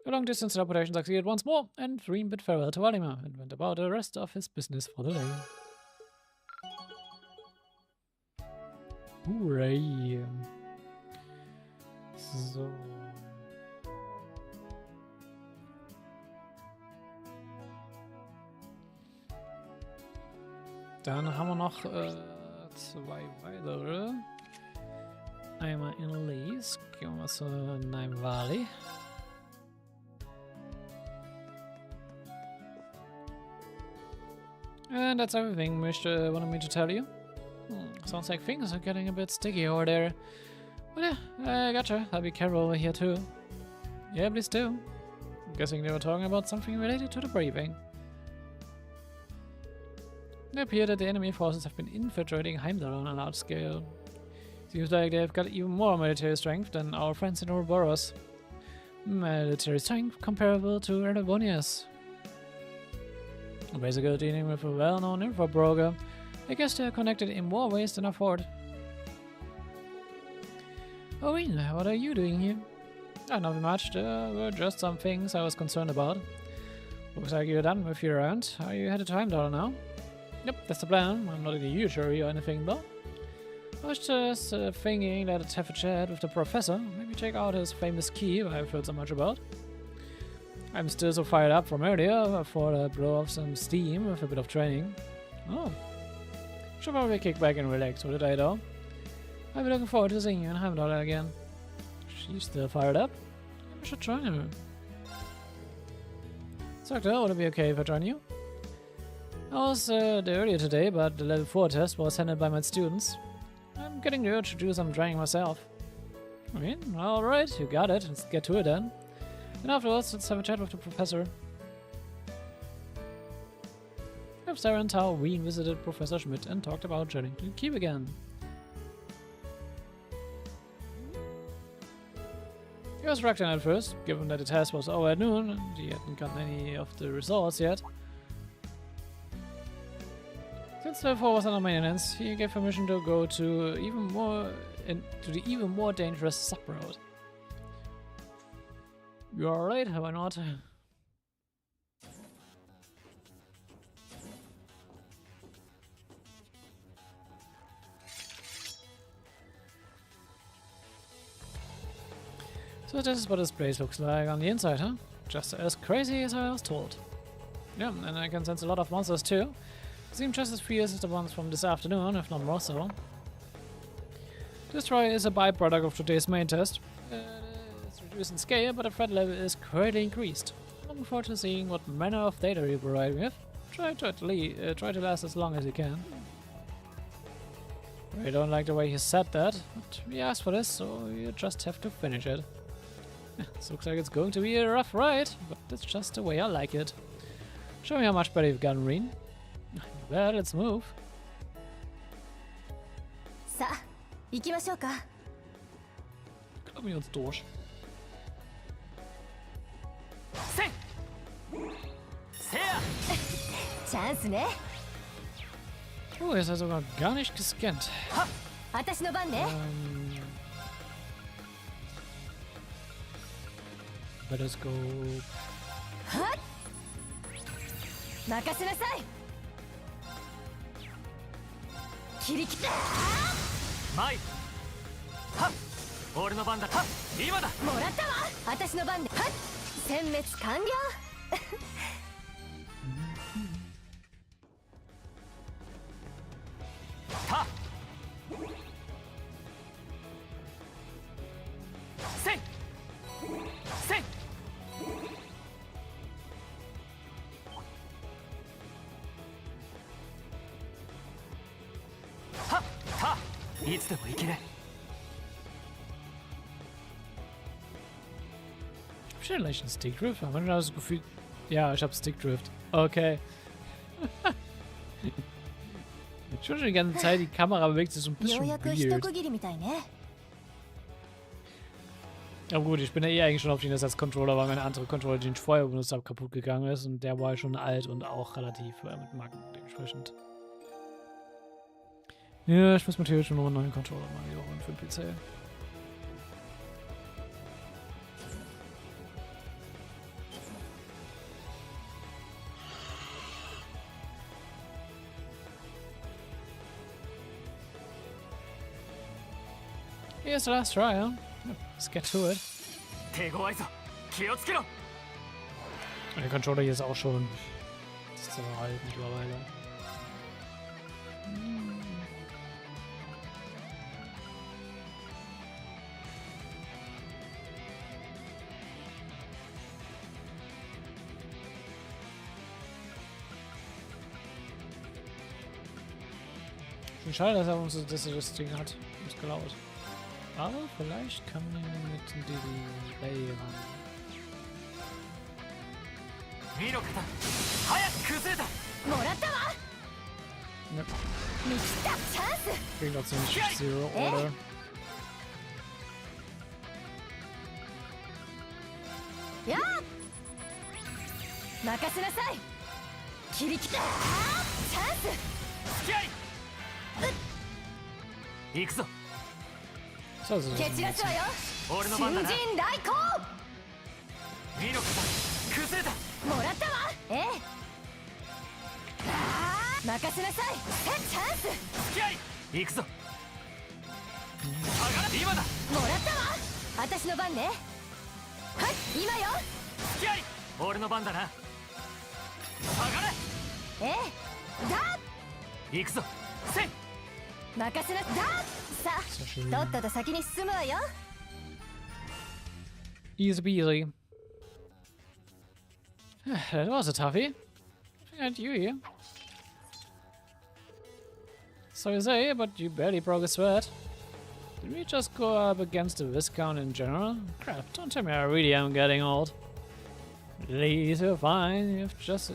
The long-distance teleportation succeeded once more, and Reem bid farewell to Vladimir and went about the rest of his business for the day. Hooray! So. Dann haben wir noch 2 weitere. Einmal in Lees. Gehen wir mal zu Nime Valley. And that's everything Mish wanted me to tell you. Sounds like things are getting a bit sticky over there. But yeah, I gotcha. I'll be careful over here too. Yeah, please do. I'm guessing they were talking about something related to the briefing. It appeared that the enemy forces have been infiltrating Heimdall on a large scale. Seems like they've got even more military strength than our friends in Ouroboros. Military strength comparable to Erebonia's. Basically dealing with a well-known info broker. I guess they're connected in more ways than I thought. Oh, Rena, what are you doing here? Nothing much. There were just some things I was concerned about. Looks like you're done with your round. Are you headed to Heimdall now? Yep, that's the plan. I'm not in a huge hurry or anything, though. I was just thinking that I'd have a chat with the professor. Maybe check out his famous key I've heard so much about. I'm still so fired up from earlier. I thought I'd blow off some steam with a bit of training. Oh. Should probably kick back and relax for the day, though. I'll be looking forward to seeing you in Heimdall again. She's still fired up? I should join her. Doctor, would it be okay if I join you? I was there earlier today, but the level 4 test was handled by my students. I'm getting the urge to do some training myself. I mean, alright, you got it. Let's get to it then. And afterwards, let's have a chat with the professor. If Sarah and Tao Wien visited Professor Schmidt and talked about joining the keep again. He was reluctant at first, given that the test was over at noon and he hadn't gotten any of the results yet. Since level 4 was under maintenance, he gave permission to go to the even more dangerous sub-road. You alright? Why not? So this is what this place looks like on the inside, huh? Just as crazy as I was told. Yeah, and I can sense a lot of monsters too. Seem just as fierce as the ones from this afternoon, if not more so. This try is a byproduct of today's main test. It's reduced in scale, but the threat level is greatly increased. Looking forward to seeing what manner of data you provide me with. Try to last as long as you can. I don't like the way he said that, but we asked for this, so you just have to finish it. This looks like it's going to be a rough ride, but that's just the way I like it. Show me how much better you've gotten, Reen. Well, let's move. さあ、行きましょうか。Kommen wir uns durch. チャンスね。Oh, er ist ja sogar gar nicht gescannt. 私の番ね。Let us go. はっ。任せなさい。切り切った。マイ。はっ。俺の番だ。はっ。今だ。もらったわ。私の番で。はっ。殲滅完了。はっ。せい。せい。はっ。はっ。いつでも行けね。Ich habe vielleicht einen Stickdrift. Haben wir das Gefühl? Ja, ich habe Stickdrift. Okay. Schon die ganze Zeit, die Kamera bewegt sich so ein bisschen weird. Aber gut, ich bin ja eh eigentlich schon auf den Ersatzcontroller, weil meine andere Controller, den ich vorher benutzt habe, kaputt gegangen ist. Und der war schon alt und auch relativ mit Macken dementsprechend. Ja, ich muss mir natürlich schon noch einen neuen Controller mal wieder holen für den PC. Here's the last try, huh? Let's get to it. 手強いぞ気をつけろ Und der Controller hier ist auch schon. Das ist aber alt mittlerweile. Schon schade, dass er das Ding hat. Ist gelaut. Aber vielleicht kann man mit dem Delay ran. 見ろ方早く崩れたもらったわ Yep. 見切ったチャンス Kriegen wir ziemlich Zero Order. やあ任せなさい切り切ったチャンス付き合い行くぞ So, so, 蹴散らすわよ俺の新人番だな来航見ろ方崩れたもらったわええ任せなさいチャンス付き合い行くぞ上がれ今だもらったわ私の番ねはい今よ付き合い俺の番だな上がれええだ行くぞせい任せなださあ Sehr schön. とっとと先に進むわよ Easy peasy. That was a toughie. And you here. So you say, but you barely broke a sweat. Did we just go up against the Viscount in general? Crap, don't tell me I really am getting old. Please, you're fine. You've just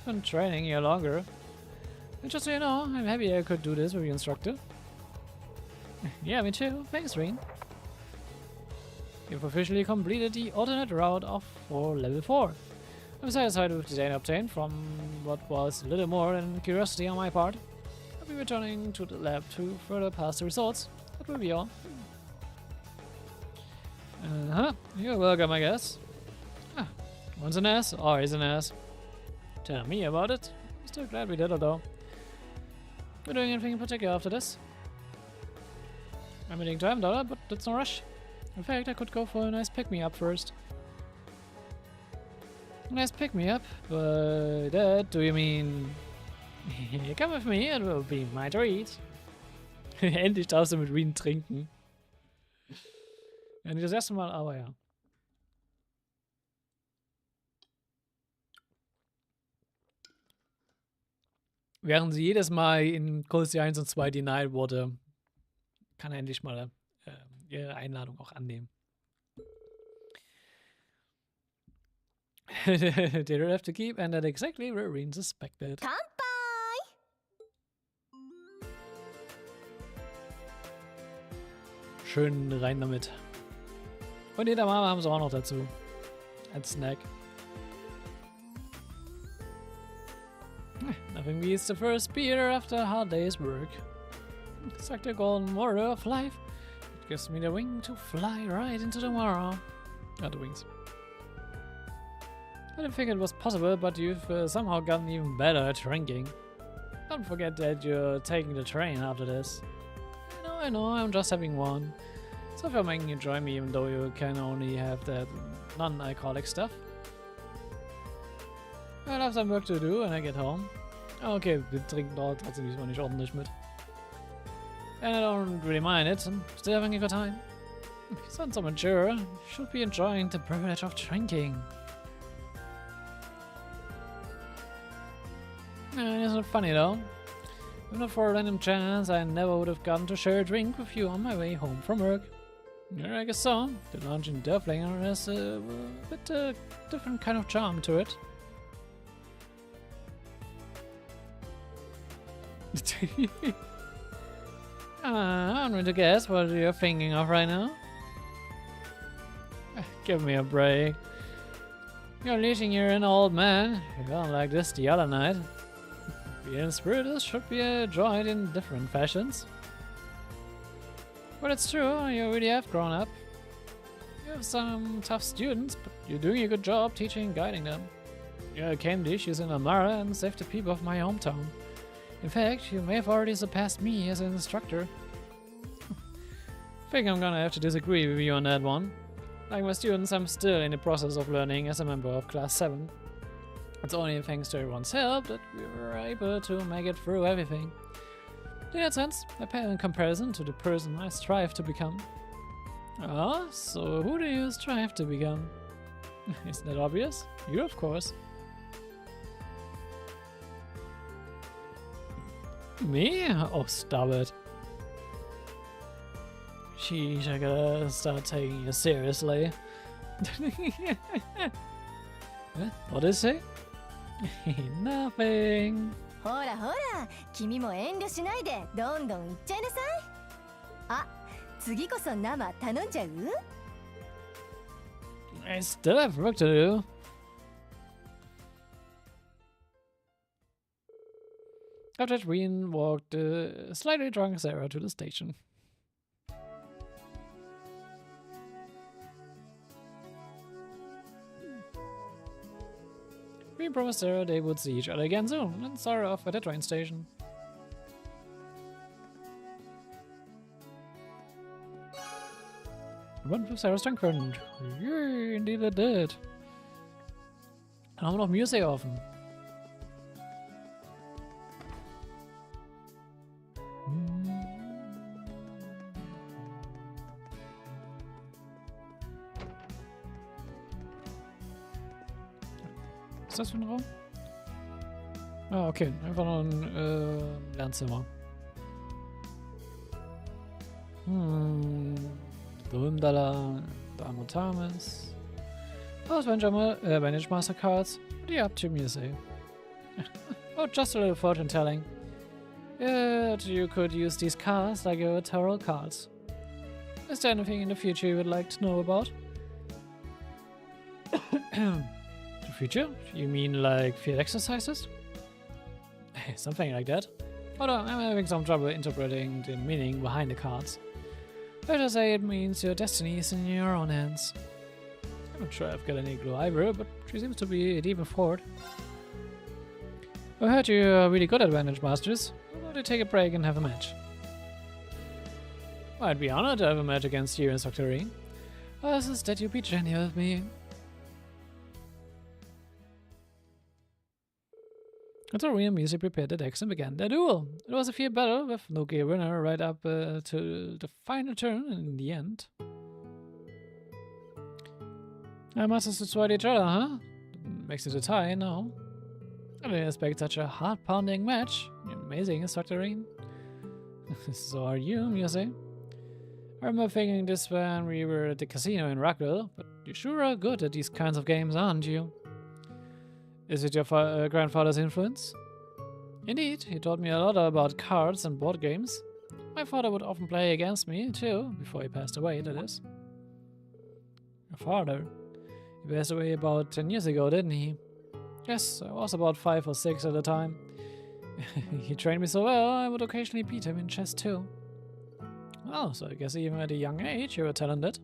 been training here longer. And just so you know, I'm happy I could do this with your instructor. Yeah, me too. Thanks, Reen. You've officially completed the alternate route for level 4. I'm satisfied with the data obtained from what was a little more than curiosity on my part. I'll be returning to the lab to further pass the results. That will be all. You're welcome, I guess. Ah, once an ass, always an ass. Tell me about it. I'm still glad we did it though. We're doing anything in particular after this? I'm meeting time, dollar, but that's no rush. In fact, I could go for a nice pick-me-up first. Nice pick-me-up? By that, do you mean... Come with me, it will be my treat. Endlich darfst du mit Reen trinken. Ja, nicht das erste Mal, aber ja. Während sie jedes Mal in Große 1 und 2 denied wurde, kann er endlich mal ihre Einladung auch annehmen. They don't have to keep, and that exactly where Reen suspected. 乾杯 Schön rein damit. Und jeder Mama haben sie auch noch dazu. Als Snack. Nothing beats the first beer after a hard day's work. It's like the golden water of life. It gives me the wing to fly right into tomorrow. Not the wings. I didn't think it was possible, but you've somehow gotten even better at drinking. Don't forget that you're taking the train after this. I know, I'm just having one. So if you're making you join me, even though you can only have that non-alcoholic stuff. I'll have some work to do when I get home. Okay, wir trinken dort trotzdem diesmal nicht ordentlich mit. And I don't really mind it, I'm still having a good time. You sound so mature, you should be enjoying the privilege of drinking. Isn't it funny though? If not for a random chance, I never would have gotten to share a drink with you on my way home from work. Yeah, I guess so. The lunch in Derflinger has a bit different kind of charm to it. I'm going to guess what you're thinking of right now. Give me a break. You're leashing you're an old man. You got like this the other night. Being spirited should be enjoyed in different fashions. But it's true, you really have grown up. You have some tough students, but you're doing a good job teaching and guiding them. You overcame the issues in Amara and saved the people of my hometown. In fact, you may have already surpassed me as an instructor. think I'm gonna have to disagree with you on that one. Like my students, I'm still in the process of learning as a member of Class 7. It's only thanks to everyone's help that we were able to make it through everything. In that sense, I pale in comparison to the person I strive to become. Ah, so who do you strive to become? Isn't that obvious? You, of course. Me? Oh, stop it. Sheesh, I gotta start taking you seriously. What did it say? Nothing. ほらほら、君も遠慮しないでどんどんいっちゃいなさい。あ、次こそ生頼んじゃう？ I still have work to do. After that, Reen walked the slightly drunk Sarah to the station. Reen promised Sarah they would see each other again soon, and saw her off at the train station. I went with Sarah's Tankfriend. Yeah, indeed I did. Dann haben wir noch Music offen. Was ist das für ein Raum? Ah, okay. Einfach nur ein Lernzimmer. Dala, Dame Thomas. Those Vantage Master cards. What are you up to, music? Oh, just a little fortune telling. You could use these cards like your tarot cards. Is there anything in the future you would like to know about? The future? You mean like field exercises? Something like that. Hold on, I'm having some trouble interpreting the meaning behind the cards. Better say it means your destiny is in your own hands. I'm not sure I've got any clue either, but she seems to be deep in thought. I heard you are really good at Vantage Masters. How about you take a break and have a match? I'd be honored to have a match against you, Instructor Reen. I insist that you be gentle with me. Until Reen and Music prepared the decks and began their duel. It was a fair battle with no clear winner right up to the final turn in the end. Our masters destroyed each other, huh? Makes it a tie now. I didn't expect such a heart-pounding match. You're amazing, Instructor Reen. So are you, Music. I remember thinking this when we were at the casino in Rockville, but you sure are good at these kinds of games, aren't you? Is it your grandfather's influence? Indeed, he taught me a lot about cards and board games. My father would often play against me, too, before he passed away, that is. Your father? He passed away about 10 years ago, didn't he? Yes, I was about 5 or 6 at the time. He trained me so well, I would occasionally beat him in chess, too. Oh, so I guess even at a young age you were talented.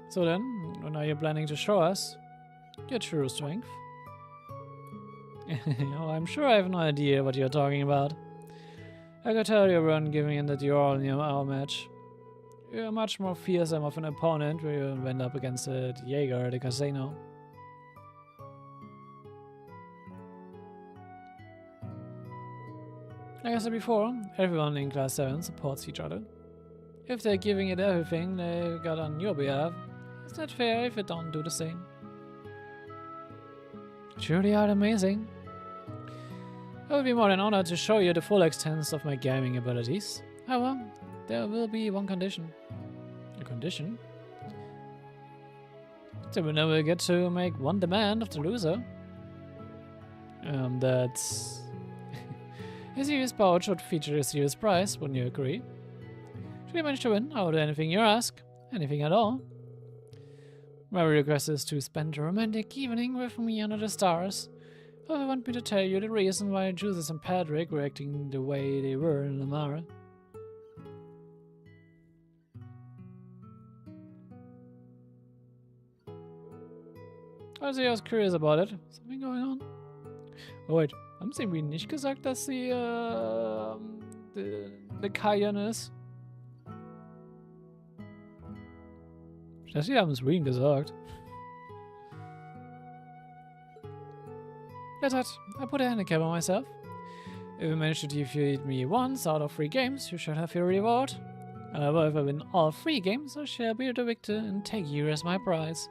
So then, when are you planning to show us your true strength? Oh, I'm sure I have no idea what you're talking about. I could tell you weren't giving in that you're all in our match. You're much more fearsome of an opponent when you went up against the Jaeger at the casino. Like I said before, everyone in Class 7 supports each other. If they're giving it everything they got on your behalf, it's not fair if you don't do the same. Truly are amazing. I would be more than honored to show you the full extent of my gaming abilities. However, there will be one condition. A condition? The winner will get to make one demand of the loser. That's... A serious bout should feature a serious prize, wouldn't you agree? Should you manage to win, I'll do anything you ask. Anything at all. My request is to spend a romantic evening with me under the stars. If you want me to tell you the reason why Judith and Patrick were acting the way they were in Lamara. Also, I was curious about it. Something going on? Oh wait, haben sie irgendwie nicht gesagt, dass sie der Kajan ist? Sie haben es Reen gesagt. That's it. I put a handicap on myself. If you manage to defeat me once out of 3 games, you should have your reward. However, if I win all 3 games, I shall be the victor and take you as my prize.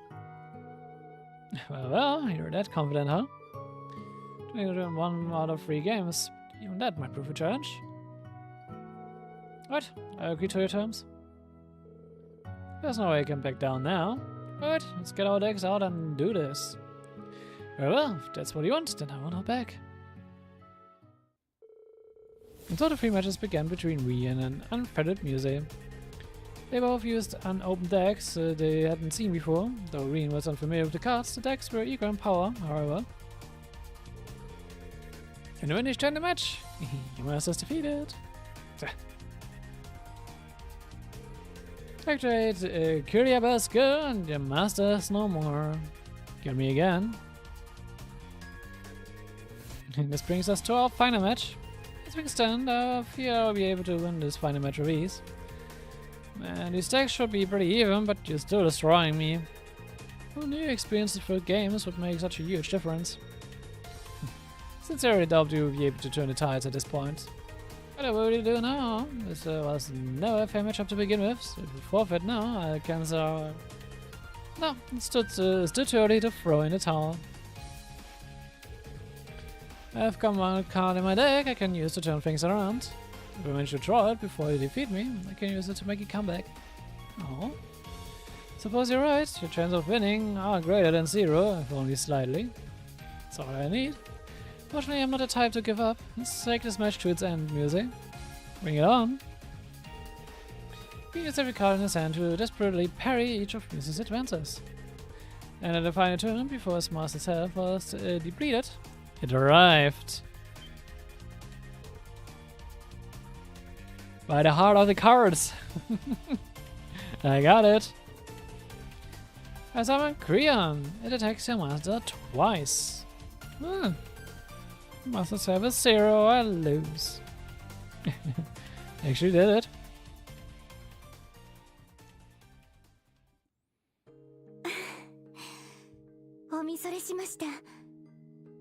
Well, you're that confident, huh? You win 1 out of 3 games. Even that might prove a challenge. Right, I agree to your terms. There's no way I can back down now. Alright, let's get our decks out and do this. Very well, if that's what you want, then I won't hold back. And so the 3 matches began between Reen and an unfettered Muse. They both used unopened decks they hadn't seen before. Though Reen was unfamiliar with the cards, the decks were equal in power, however. And when they joined the match, your master's defeated. Spectrate, Curia Basker, and your master's no more. Get me again. And this brings us to our final match. As we extend, I fear I'll be able to win this final match of ease. And these decks should be pretty even, but you're still destroying me. Who knew experiences for games would make such a huge difference? Sincerely doubt you will be able to turn the tides at this point. But what will you do now? This was never a fair matchup to begin with, so if you forfeit now, I cancel. No, it's too early to throw in the towel. I've got one card in my deck I can use to turn things around. If I manage to draw it before you defeat me, I can use it to make a comeback. Oh. Suppose you're right, your chances of winning are greater than 0, if only slightly. That's all I need. Fortunately, I'm not the type to give up. Let's take this match to its end, Muse. Bring it on. He used every card in his hand to desperately parry each of Muse's advances. And at the final turn, before his master's health was depleted, it arrived. By the heart of the cards. I got it. I summon Creon. It attacks your master twice. Masters have a 0, I lose. Actually did it. お見それしました。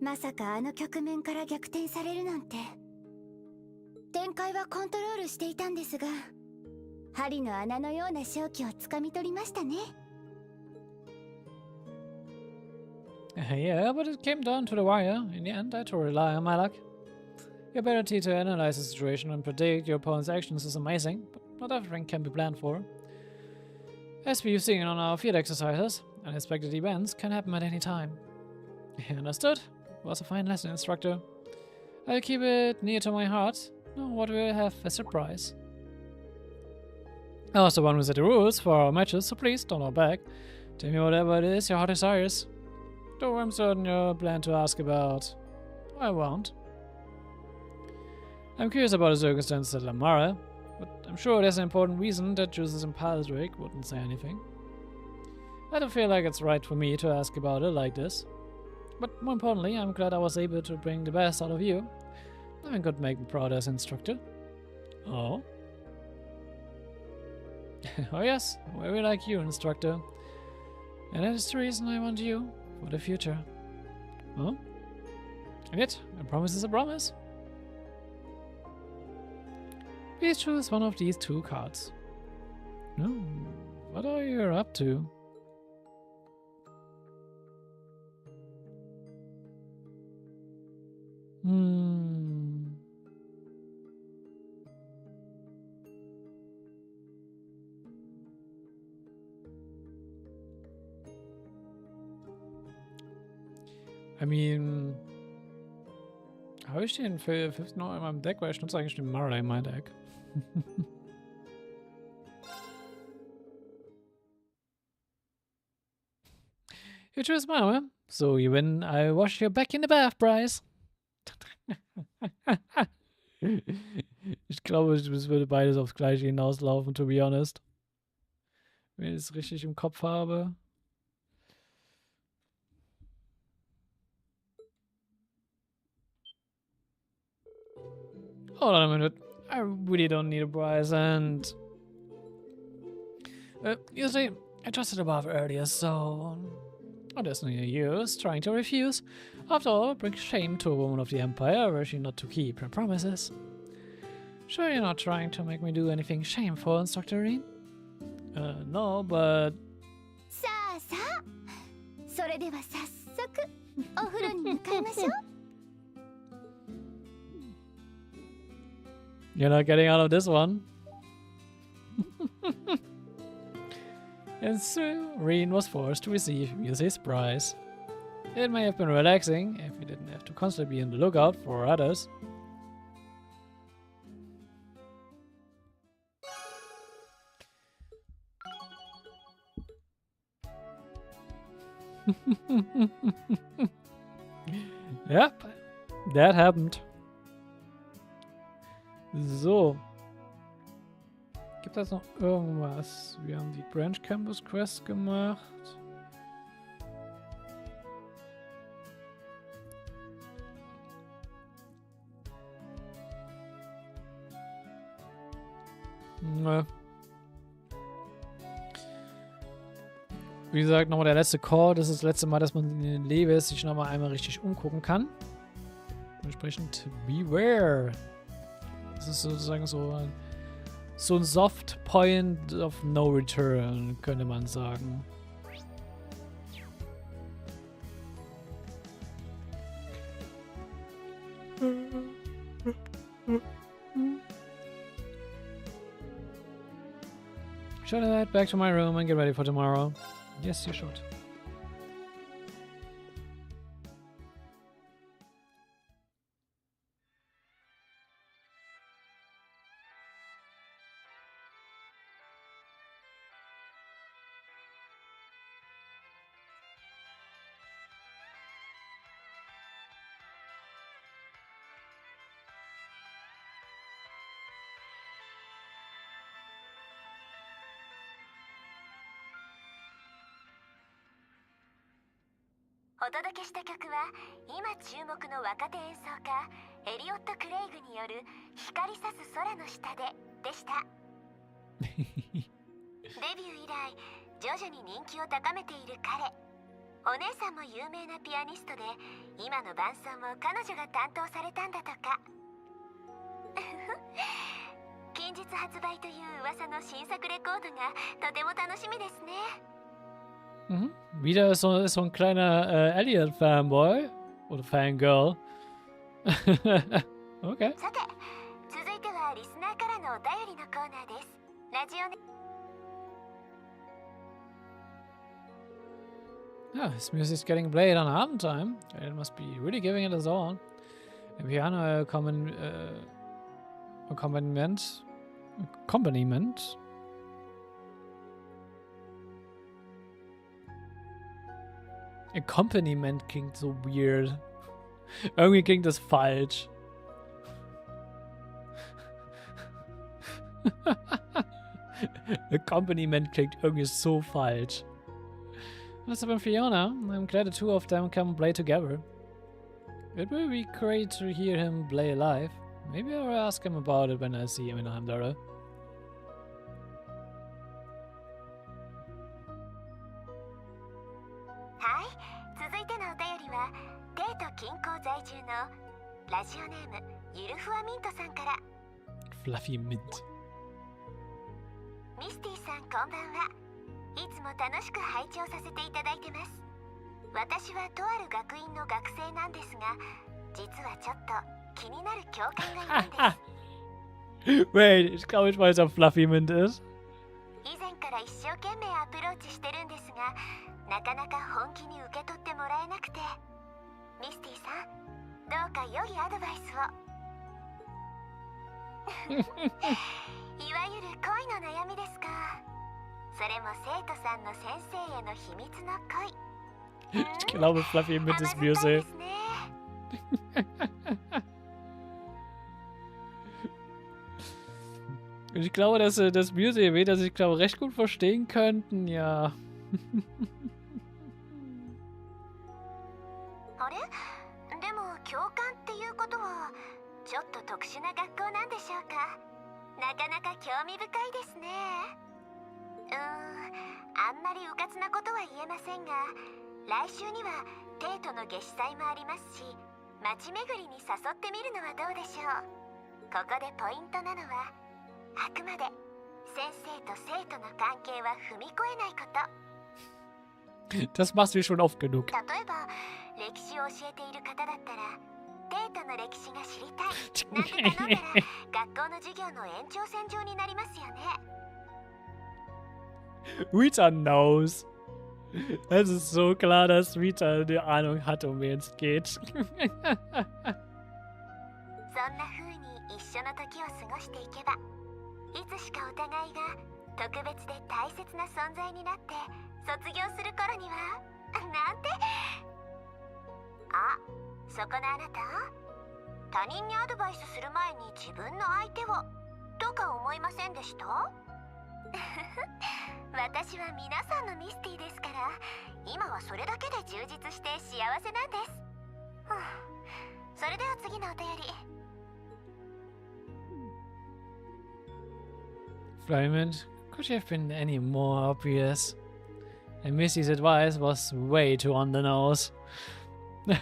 まさかあの局面から逆転されるなんて。展開はコントロールしていたんですが、針の穴のような勝機をつかみ取りましたね。Yeah, but it came down to the wire. In the end, I had to rely on my luck. Your ability to analyze the situation and predict your opponent's actions is amazing, but not everything can be planned for. As we've seen on our field exercises, unexpected events can happen at any time. Understood? Was a fine lesson, instructor. I'll keep it near to my heart. Know what we'll have as a surprise. I was the one who set the rules for our matches, so please don't hold back. Tell me whatever it is your heart desires. Though I'm certain you'll plan to ask about. I won't. I'm curious about the circumstances at Lamara, but I'm sure there's an important reason that Juices and Paldrick wouldn't say anything. I don't feel like it's right for me to ask about it like this. But more importantly, I'm glad I was able to bring the best out of you. Nothing could make me proud as instructor. Oh? Oh yes, very like you, instructor. And that is the reason I want you for the future. Oh? And yet, a promise is a promise. Please choose one of these 2 cards. No, what are you up to? I mean, habe ich den für 5 noch in meinem Deck, weil ich nutze eigentlich den Mara in meinem Deck. You choose Mama, so you win. I wash you back in the bath, Bryce. Ich glaube, es würde beides aufs Gleiche hinauslaufen, to be honest. Wenn ich es richtig im Kopf habe. Hold on a minute. I really don't need a prize, and you see, Adjusted above earlier, so... Oh, there's no use trying to refuse. After all, it brings shame to a woman of the Empire, were she not to keep her promises. Sure you're not trying to make me do anything shameful, Instructor Reen? No, but... さあさあ、それでは早速お風呂に向かいましょう。You're not getting out of this one. And so, Reen was forced to receive Musei's prize. It may have been relaxing if he didn't have to constantly be on the lookout for others. Yep, that happened. So. Gibt es noch irgendwas? Wir haben die Branch Campus Quest gemacht. Nö. Wie gesagt, nochmal der letzte Call. Das ist das letzte Mal, dass man in den Leves sich nochmal einmal richtig umgucken kann. Entsprechend beware. Das ist sozusagen so ein Soft Point of No Return, könnte man sagen. Should I head back to my room and get ready for tomorrow? Yes, you should.お届けした曲は今注目の若手演奏家エリオット・クレイグによる「光さす空の下で」でした。デビュー以来徐々に人気を高めている彼。お姉さんも有名なピアニストで今の伴奏も彼女が担当されたんだとか。近日発売という噂の新作レコードがとても楽しみですね。Mhm. Wieder ist so ein kleiner Elliot-Fanboy. Oder Fangirl. Okay. さて、続いてはリスナーからのお便りのコーナーです。ラジオネ Yeah, his music's getting played on Abendtime. It must be really giving it his all. A piano accompaniment. Accompaniment klingt so weird. Irgendwie klingt das falsch. Accompaniment klingt irgendwie so falsch. What's up in Fiona? I'm glad the two of them can play together. It will be great to hear him play live. Maybe I'll ask him about it when I see him in Andorra. 近郊在住のラジオネームゆるふわミントさんから。フラフィーミント。ミスティさんこんばんは。いつも楽しく拝聴させていただいてます。私はとある学院の学生なんですが、実はちょっと気になる教官がいるんです。Wait, ich glaube, ich weiß, ob Fluffy Mint ist. 以前から一生懸命アプローチしてるんですが、なかなか本気に受け取ってもらえなくて。ミスティさん、どうか良いアドバイスを。いわゆる恋の悩みですか。それも生徒さんの先生への秘密の恋。Ich glaube, Fluffy Mint ist Music. Ich glaube, dass das Music erwähnt, dass ich glaube recht gut verstehen könnten, ja. あれ？でも教官っていうことはちょっと特殊な学校なんでしょうか。なかなか興味深いですね。あんまりうかつなことは言えませんが、来週にはテイトの夏至祭もありますし、街巡りに誘ってみるのはどうでしょう。ここでポイントなのは、あくまで先生と生徒の関係は踏み越えないこと。Das machst du schon oft genug. 例えば、歴史を教えている方だったら、テイトの歴史が知りたいなんて頼んだら、学校の授業の延長線上になりますよね。Rita knows. Es ist so klar, dass Rita eine Ahnung hat, um wen es geht. そんな風に一緒の時を過ごしていけば、いつしかお互いが特別で大切な存在になって卒業する頃には、なんて。あ、そこのあなた、他人にアドバイスする前に自分の相手をとか思いませんでした？私は皆さんのミスティですから、今はそれだけで充実して幸せなんです。それでは次のお便り。Flyment, could you have been any more obvious? And Missy's advice was way too on the nose. それ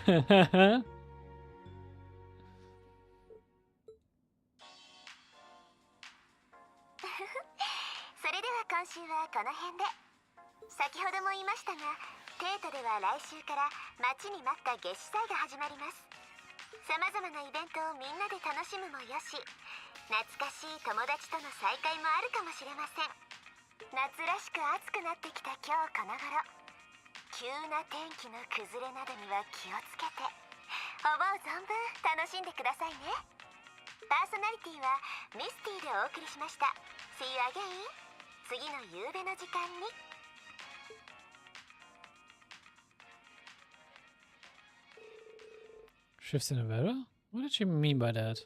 では今週はこの辺で。先ほども言いましたが、テートでは来週から待ちに待った夏至祭が始まります。さまざまなイベントをみんなで楽しむもよし、懐かしい友達との再会もあるかもしれません。夏らしく暑くなってきた今日この頃、急な天気の崩れなどには気をつけて、思う存分楽しんでくださいね。パーソナリティはミスティでお送りしました。See you again! 次の夕べの時間に。Shifts in the weather? What did she mean by that?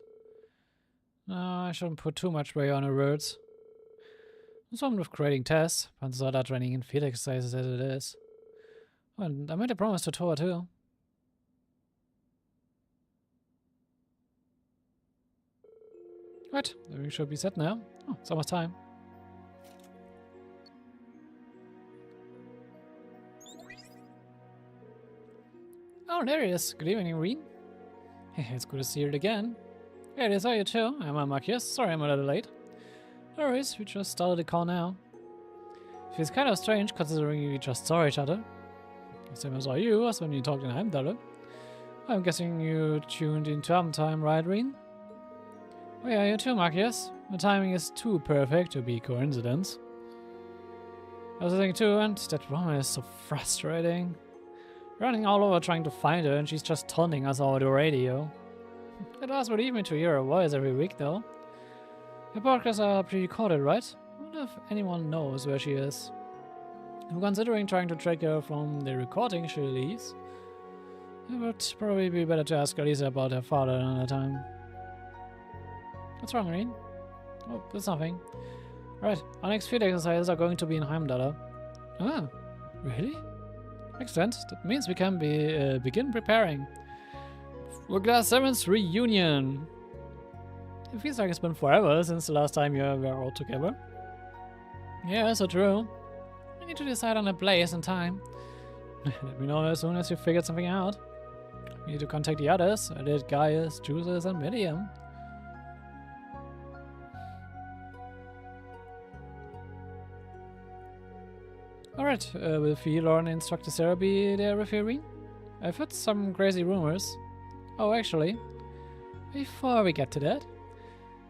I shouldn't put too much weight on her words. What's wrong with creating tests? Once all that training in field exercises as it is. And I made a promise to Toa too. Right, we should be set now. Oh, it's almost time. Oh, there he is. Good evening, Reen. It's good to see you again. Yeah, it is. Are you too? I'm Marcus. Sorry I'm a little late. No worries, we just started the call now. Feels kind of strange considering we just saw each other. Same as all you, as when you talked in Heimdall. I'm guessing you tuned into time, right, Reen? Oh yeah, you too, Marcus. The timing is too perfect to be coincidence. I was thinking too, and that woman is so frustrating. Running all over trying to find her, and she's just taunting us over the radio. It does relieve me to hear her voice every week, though. The podcasts are pre-recorded, right? I wonder if anyone knows where she is. I'm considering trying to track her from the recording she leaves. It would probably be better to ask Elisa about her father another time. What's wrong, Reen? Oh, there's nothing. Right, our next field exercises are going to be in Heimdall. Ah, really? Excellent. That means we can begin preparing for Class 7's reunion. It feels like it's been forever since the last time you were all together. Yeah, so true. We need to decide on a place and time. Let me know as soon as you figured something out. We need to contact the others, Edith, Gaius, Juices, and Miriam. Alright, will Fee, Lauren, and Instructor Sarah be there with you, Reen? I've heard some crazy rumors. Oh, actually, before we get to that,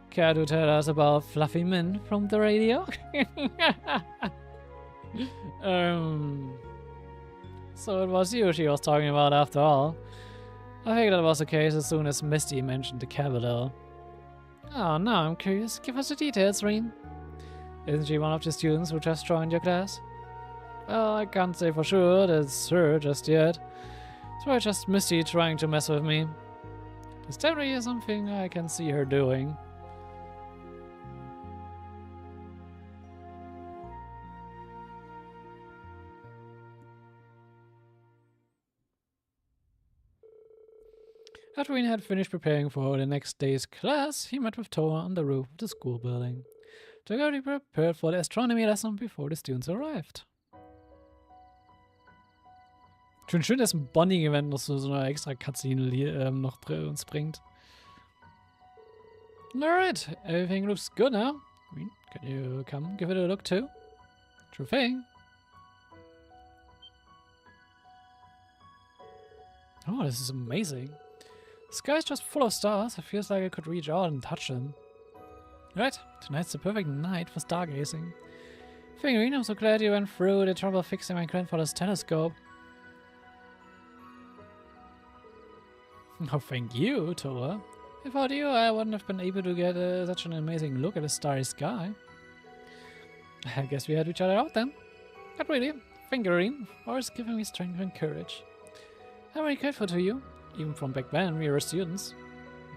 care to tell us about Fluffy Min from the radio? So it was you she was talking about after all. I figured that was the case as soon as Misty mentioned the capital. Oh, now I'm curious. Give us the details, Reen. Isn't she one of the students who just joined your class? Well, I can't say for sure that's her just yet. It's probably just Misty trying to mess with me. It's definitely something I can see her doing. After Reen had finished preparing for the next day's class, he met with Toa on the roof of the school building. They already prepared for the astronomy lesson before the students arrived. finde schön, dass ein Bonding-Event noch so eine extra Cutscene noch uns bringt. Alright, everything looks good now. Green, can you come give it a look too? True thing. Oh, this is amazing. The sky's just full of stars. It feels like I could reach out and touch them. Right, tonight's the perfect night for stargazing. Figurine, I'm so glad you went through the trouble of fixing my grandfather's telescope. Oh, thank you, Toa. Without you, I wouldn't have been able to get such an amazing look at the starry sky. I guess we had each other out then. Not really. Figurine, always giving me strength and courage. I'm very grateful to you. Even from back then, we were students.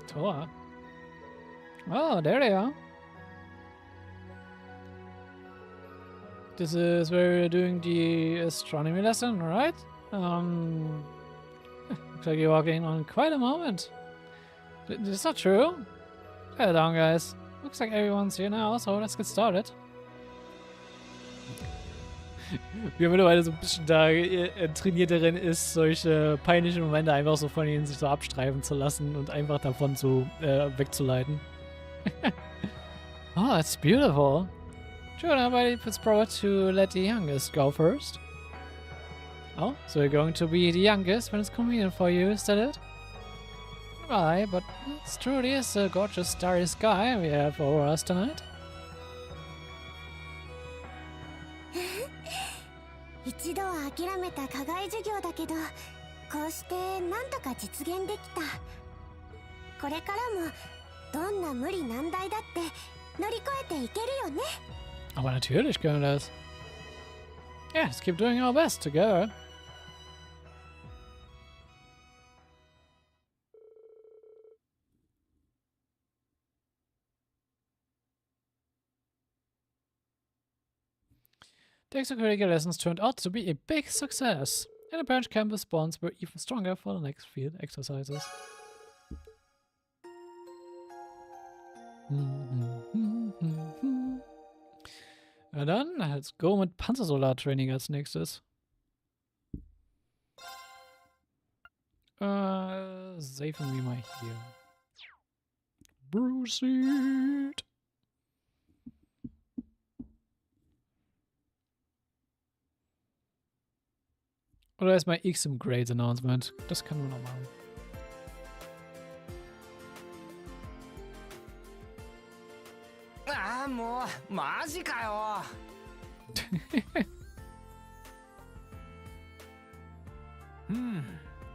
Toa. Oh, there they are. This is where you're doing the astronomy lesson, right? Looks like you're walking on quite a moment. That's not true. Hold on, guys. Looks like everyone's here now, so let's get started. Wie er mittlerweile so ein bisschen da trainiert darin ist, solche peinlichen Momente einfach so von ihnen sich so abstreifen zu lassen und einfach davon zu wegzuleiten. Oh, that's beautiful. Sure, but it's proper to let the youngest go first. Oh, so you're going to be the youngest when it's convenient for you, is that it? Right, but it's truly is a gorgeous starry sky we have over us tonight. 一度は諦めた課外授業だけど、こうしてなんとか実現できた。これからもどんな無理難題だって乗り越えていけるよね。Aber natürlich können wir das. Yeah, let's keep doing our best together. The extracurricular lessons turned out to be a big success, and the branch campus bonds were even stronger for the next field exercises. Na dann, let's go mit Panzersoldat-Training als nächstes. Safen wir mal hier. Proceed. Oder erstmal X im Grades Announcement. Das können wir noch machen. Ah, もうマジかよ。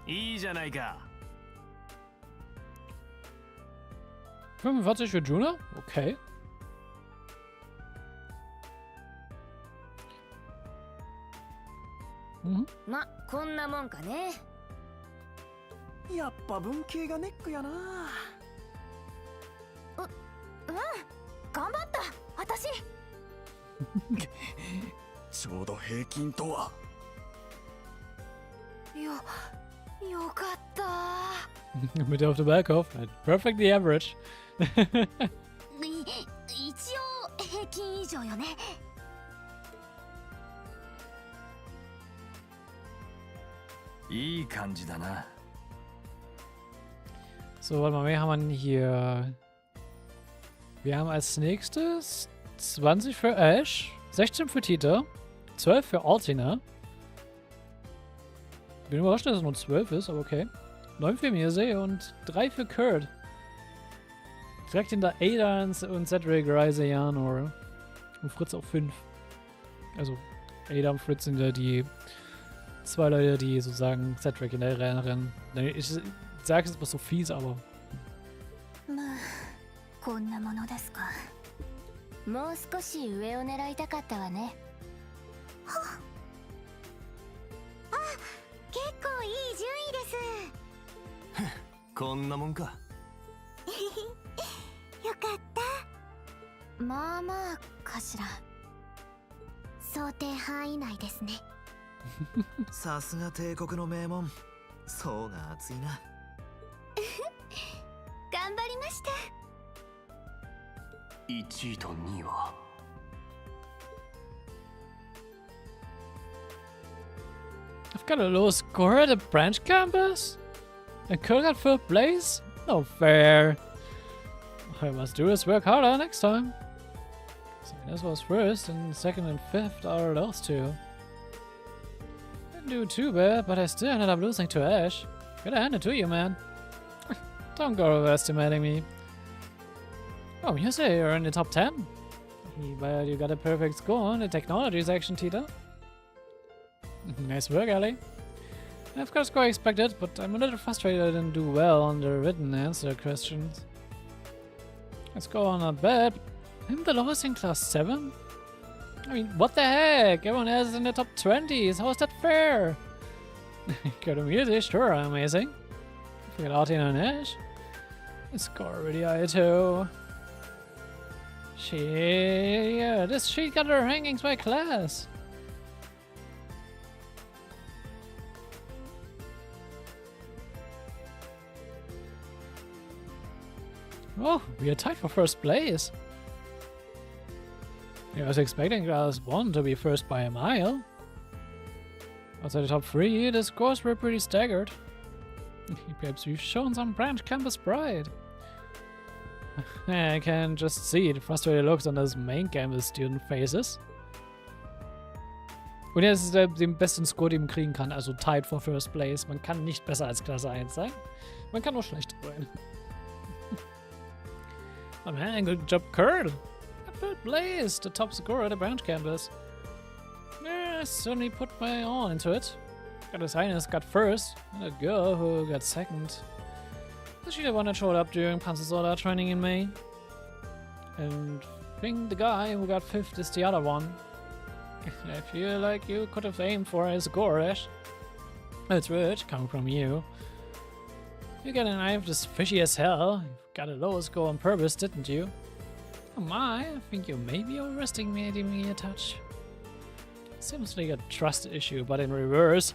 いいじゃないか。$45 für Juna? Okay. Mhm. ま、こんなもんかね。やっぱ文系がネックやな。頑張った私。ちょうど平均とは。よかった。Mitte auf der Berghof. Perfectly average. 一応平均以上よね。いい感じだな。 So, warte mal, wen haben wir denn hier? Wir haben als nächstes 20 für Ash, 16 für Tita, 12 für Altina. Bin überrascht, dass es nur 12 ist, aber okay. 9 für Mirse und 3 für Kurt. Direkt hinter Ada und Cedric, Ryze, Janor. Und Fritz auf 5. Also, Ada und Fritz sind ja die zwei Leute, die sozusagen Cedric in der Rennen. Ich sage es jetzt mal so fies, aber. まあ、こんなものですか。もう少し上を狙いたかったわね。はっ。あ、結構いい順位です。こんなもんか。よかった。まあまあかしら。想定範囲内ですね。さすが帝国の名門。層が厚いな。頑張りました。1位と2位は I've got a low score at the branch campus? And Kurt got 3rd place? No fair. I must do is work harder next time. So this was 1st, and 2nd and 5th are those 2. Didn't do too bad, but I still ended up losing to Ash. Gotta hand it to you, man. Don't go overestimating me. Oh, you say you're in the top 10? But you got a perfect score in the technology section, Tita. Nice work, Ali. I've got a score expected, but I'm a little frustrated I didn't do well on the written answer questions. Let's go on not bad. I'm the lowest in class 7? I mean, what the heck? Everyone else is in the top 20s. How is that fair? Good music, sure, amazing. Forget Artina and Ash. The score really high too. This sheet got her rankings by class. Oh, we are tied for 1st place. I was expecting class 1 to be 1st by a mile. Outside the top 3, the scores were pretty staggered. Perhaps we've shown some branch campus pride. I can just see the frustrated looks on those main campus student faces. Und jetzt ist er den besten Score, den man kriegen kann, also tied for 1st place. Man kann nicht besser als Klasse 1 sein. Man kann nur schlechter sein. Oh man, good job, Kurt. At 3rd place, the top scorer at the branch campus. Yeah, I certainly put my all into it. Got his highness got 1st, and a girl who got 2nd. She the one that showed up during Panzersoldat training in May. And I think the guy who got 5th is the other one. I feel like you could have aimed for a score, Ash. That's rich, coming from you. You got an eye of this fishy as hell. You got a low score on purpose, didn't you? Oh my, I think you may be overestimating me a touch. Seems like a trust issue, but in reverse.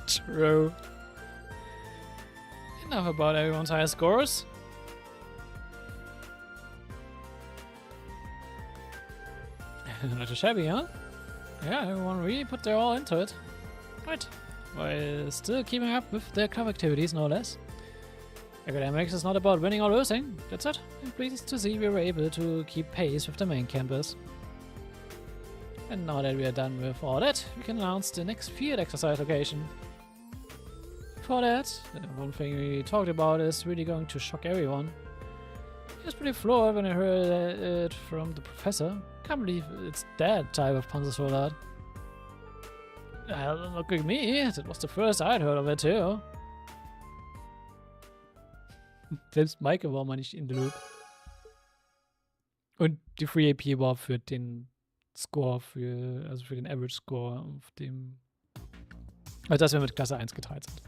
True. Enough about everyone's high scores. Not too shabby, huh? Yeah, everyone really put their all into it. Right. While still keeping up with their club activities, no less. Academics is not about winning or losing. That's it. I'm pleased to see we were able to keep pace with the main campus. And now that we are done with all that, we can announce the next field exercise location. Before that, one thing we talked about is really going to shock everyone. I was pretty floored when I heard it from the professor. Can't believe it's that type of Panzersoldat. Look at me, that was the first I'd heard of it too. Selbst Maike war mal nicht in the loop. Und die Free AP war für den Score, also für den Average Score, auf dem, also dass wir mit Klasse 1 geteilt sind.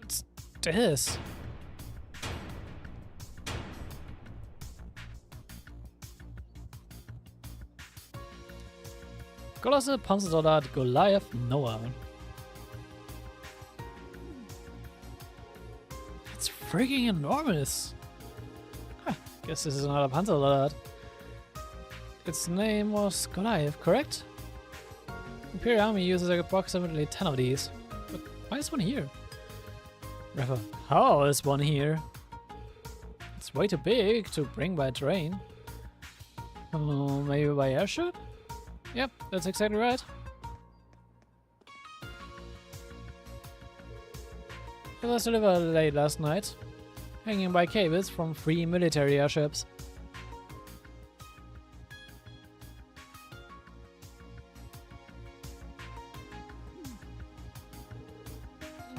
What's this? Große Panzersoldat Goliath Noah. It's freaking enormous. Huh, guess this is another Panzersoldat. Its name was Goliath, correct? The Imperial Army uses approximately 10 of these. But why is one here? Rather, how is one here? It's way too big to bring by train. Maybe by airship? Yep, that's exactly right. It was delivered late last night, hanging by cables from 3 military airships.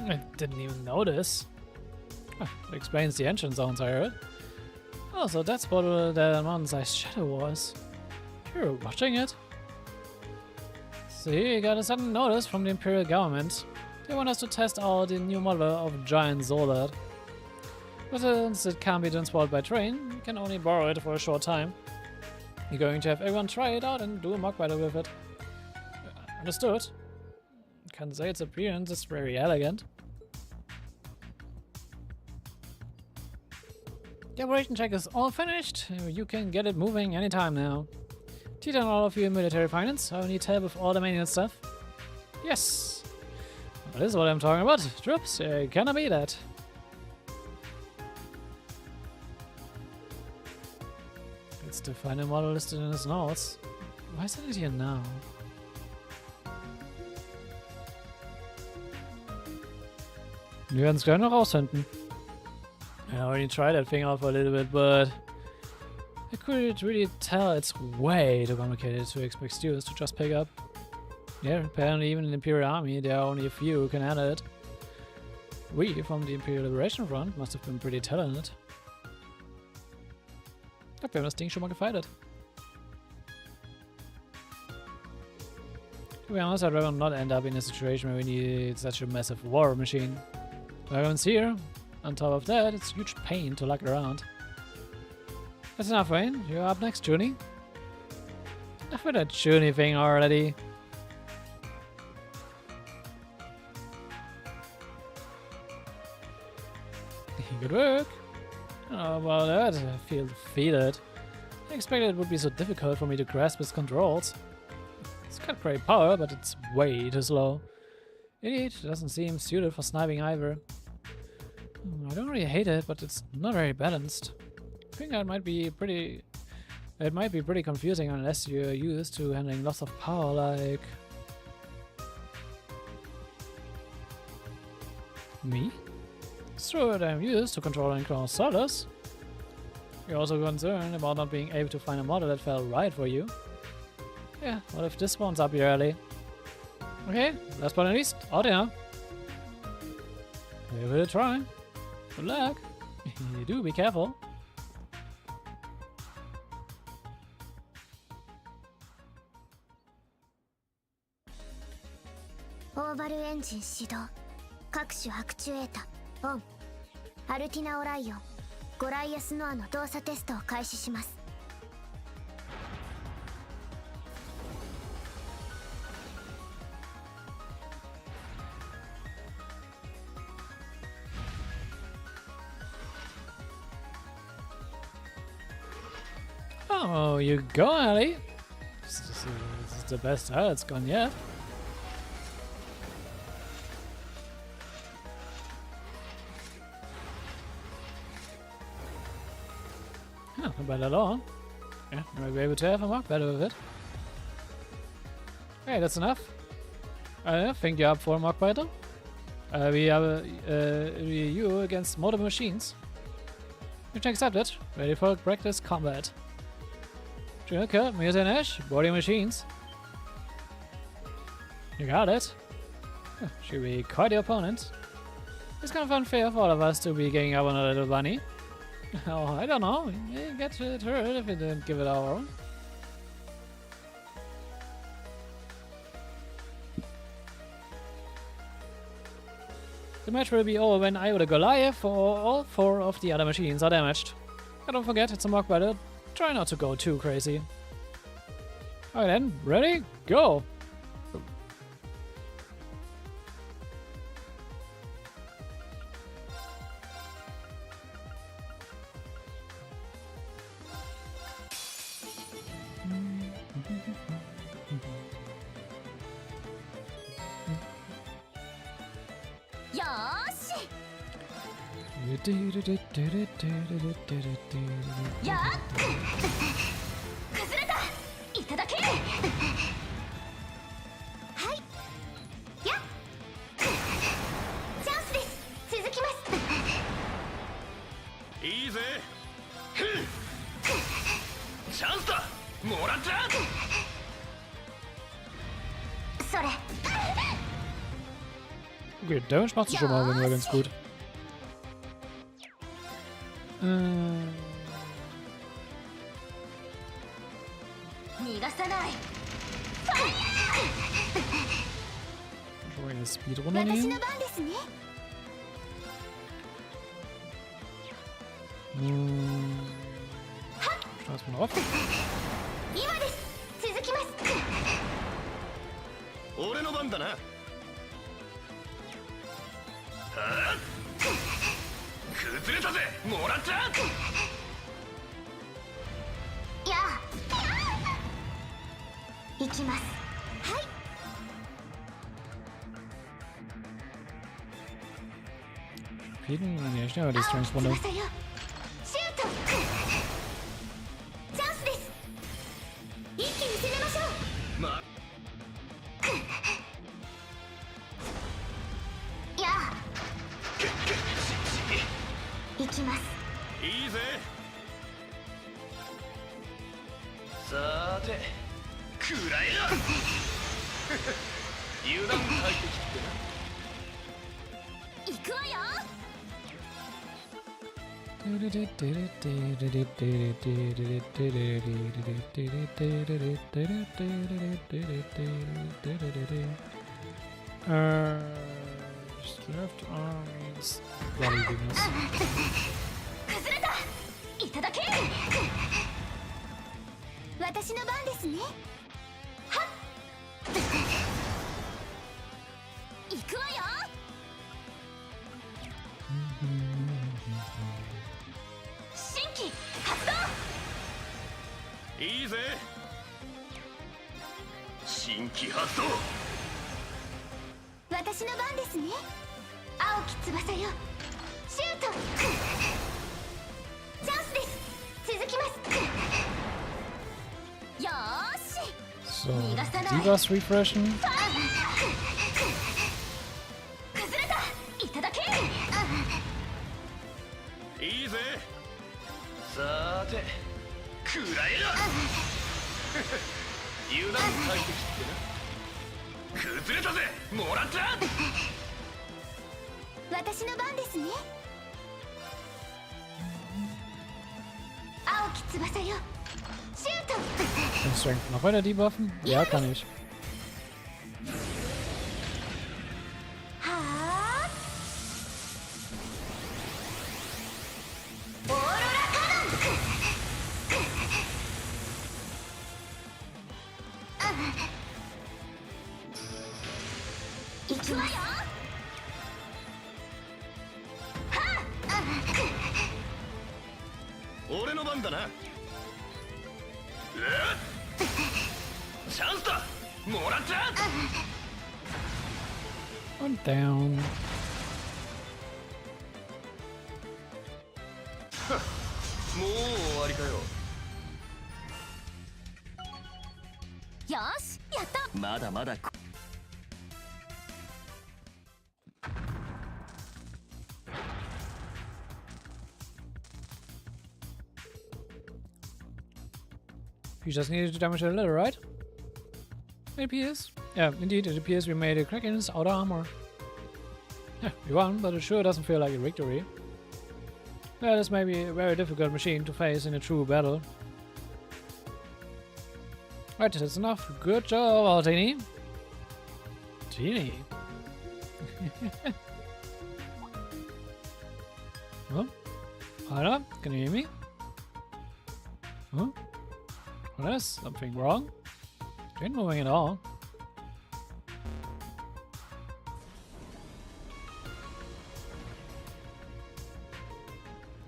I didn't even notice. That explains the engine sounds I heard. Oh, so that's what that mountain-sized shadow was. You're watching it? See, got a sudden notice from the Imperial government. They want us to test out the new model of giant Zolad. But since it can't be transported by train, we can only borrow it for a short time. We're going to have everyone try it out and do a mock battle with it. Understood. Can say its appearance is very elegant. The operation check is all finished. You can get it moving anytime now. Teach on all of you in military finance. I need help with all the manual stuff. Yes! Well, this is what I'm talking about. Troops, cannot be that. It's the final model listed in his notes. Why is it here now? Wir werden es gleich noch rausfinden. I already tried that thing out for a little bit, but I couldn't really tell. It's way too complicated to expect students to just pick up. Yeah, apparently even in the Imperial Army there are only a few who can handle it. We, from the Imperial Liberation Front, must have been pretty talented. Ich glaube, wir haben das Ding schon mal gefeiert. To be honest, I'd rather not end up in a situation where we need such a massive war machine. Everyone's here. On top of that, it's a huge pain to lug around. That's enough, Wayne. You're up next, Junie. Enough with that Junie thing already. Good work. Oh, about that, I feel it. I expected it would be so difficult for me to grasp its controls. It's got great power, but it's way too slow. Indeed, it doesn't seem suited for sniping either. I don't really hate it, but it's not very balanced. I think it might be pretty confusing unless you're used to handling lots of power like me. It's true that I'm used to controlling ground soldiers. You're also concerned about not being able to find a model that felt right for you. Yeah, what if this one's up your alley? Okay, last but not least, out here. Give it a try. Good luck. You do be careful. Oval engine 始動。各種アクチュエータオン。アルティナオライオン、ゴライアスノアの動作テストを開始します。Oh, you go, Ellie. This is the best it's gone yet. Yeah, not bad at all. Yeah, you might be able to have a mark better with it. Okay, that's enough. I think you're up for a mock battle. We have you against multiple machines. You can accept it. Ready for practice combat. Joker, Muse and Ash, body machines. You got it. Should be quite the opponent. It's kind of unfair for all of us to be getting up on a little bunny. Oh, I don't know. We may get hurt if we didn't give it our own. The match will be over when I or the Goliath or all 4 of the other machines are damaged. And don't forget, it's a mock battle. Try not to go too crazy. Alright then, ready? Go! Ya! 崩れた！いただけ！はい。や！チャンスです。続きます。いいぜ。チャンスだ。もらっちゃう。それ。Okay, Damage machst du schon mal, wenn wir ganz gut. 逃がさない。Schon mal eine Speed runternehmen. 私の番ですね。Schmeiß mal drauf. 今です。続きます。俺の番だな。崩れたぜ。もらっちゃう。や。行きます。はい。 Repeaten? Nee, schnell die Strings runter. シュート。チャンスです。一気に攻めましょう。やあ。行きます。いいぜ。さて、くらえな。油断大敵ってな。行くわよ。 left arm means bloody goodness. 崩れた。いただけ。私の番ですね。はっ。行くわよ。新規発動。いいぜ。新規発動。私の番ですね。青き翼よ。シュート。チャンスです。続きます。よーし。 So, Divas refreshen. 崩れた。いただけ。いいぜ。さて、くらえな。油断大敵ってな。崩れたぜ。もらった。私の番ですね。青き翼よ。シュート。 Kann Strength noch weiter debuffen? Ja, kann ich. はあ。オーロラカノン。行くわよ。俺の番だな。チャンスだ。もらった。 Und down. もう終わりかよ。よし、やった。まだまだ。You just needed to damage it a little, right? It appears. Yeah, indeed, it appears we made a crack in his outer armor. Yeah, we won, but it sure doesn't feel like a victory. Yeah, this may be a very difficult machine to face in a true battle. Right, that's enough. Good job, Altini. Genie. Huh? Hala, can you hear me? Huh? Well, there's something wrong. It ain't moving at all.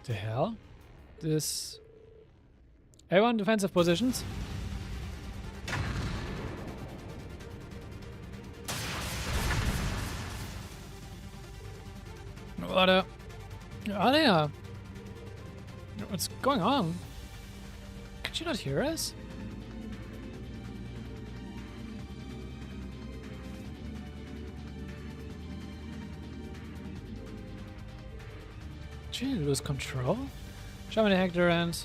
The hell? This... Everyone defensive positions. What are they? What's going on? Could you not hear us? Did you lose control? Show me the Hector and...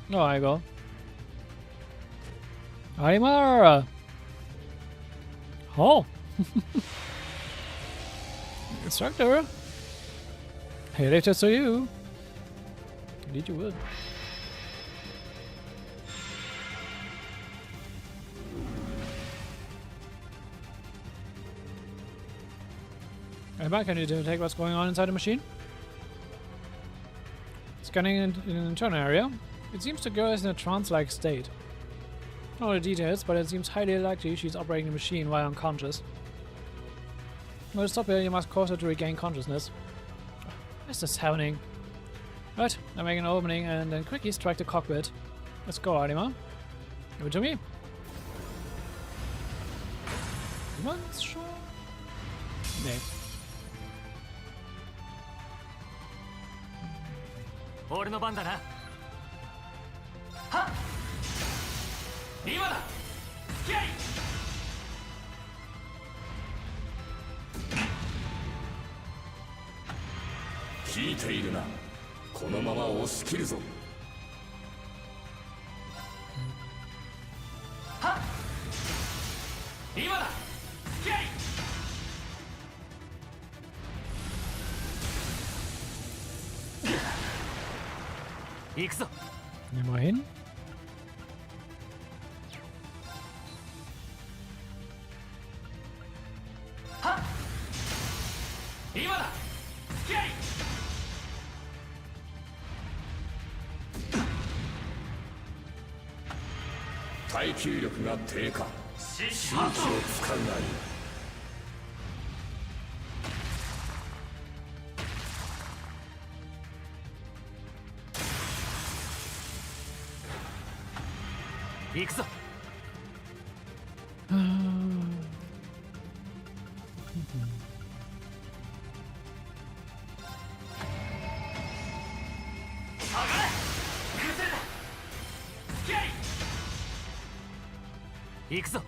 No, I go. Arimar! Oh! Instructor! Hey, later to you! Indeed you would. Emma, can you detect what's going on inside the machine? Scanning in an internal area. It seems the girl is in a trance-like state. Not all the details, but it seems highly likely she's operating the machine while unconscious. Well, to stop her, you must cause her to regain consciousness. What is this happening? Right, I make an opening and then quickly strike the cockpit. Let's go, Arima. Give it to me. Man's schon? Nee. 俺の番だな。はっ、今だ。付き合い。聞いているな。このまま押し切るぞ。はっ、今だ。付き合い。行くぞ。 Immerhin. Ha! 今だ。付き合い。耐久力が低下。周知を使うがいい。行くぞ。下がれ。崩れだ。付き合い。行くぞ。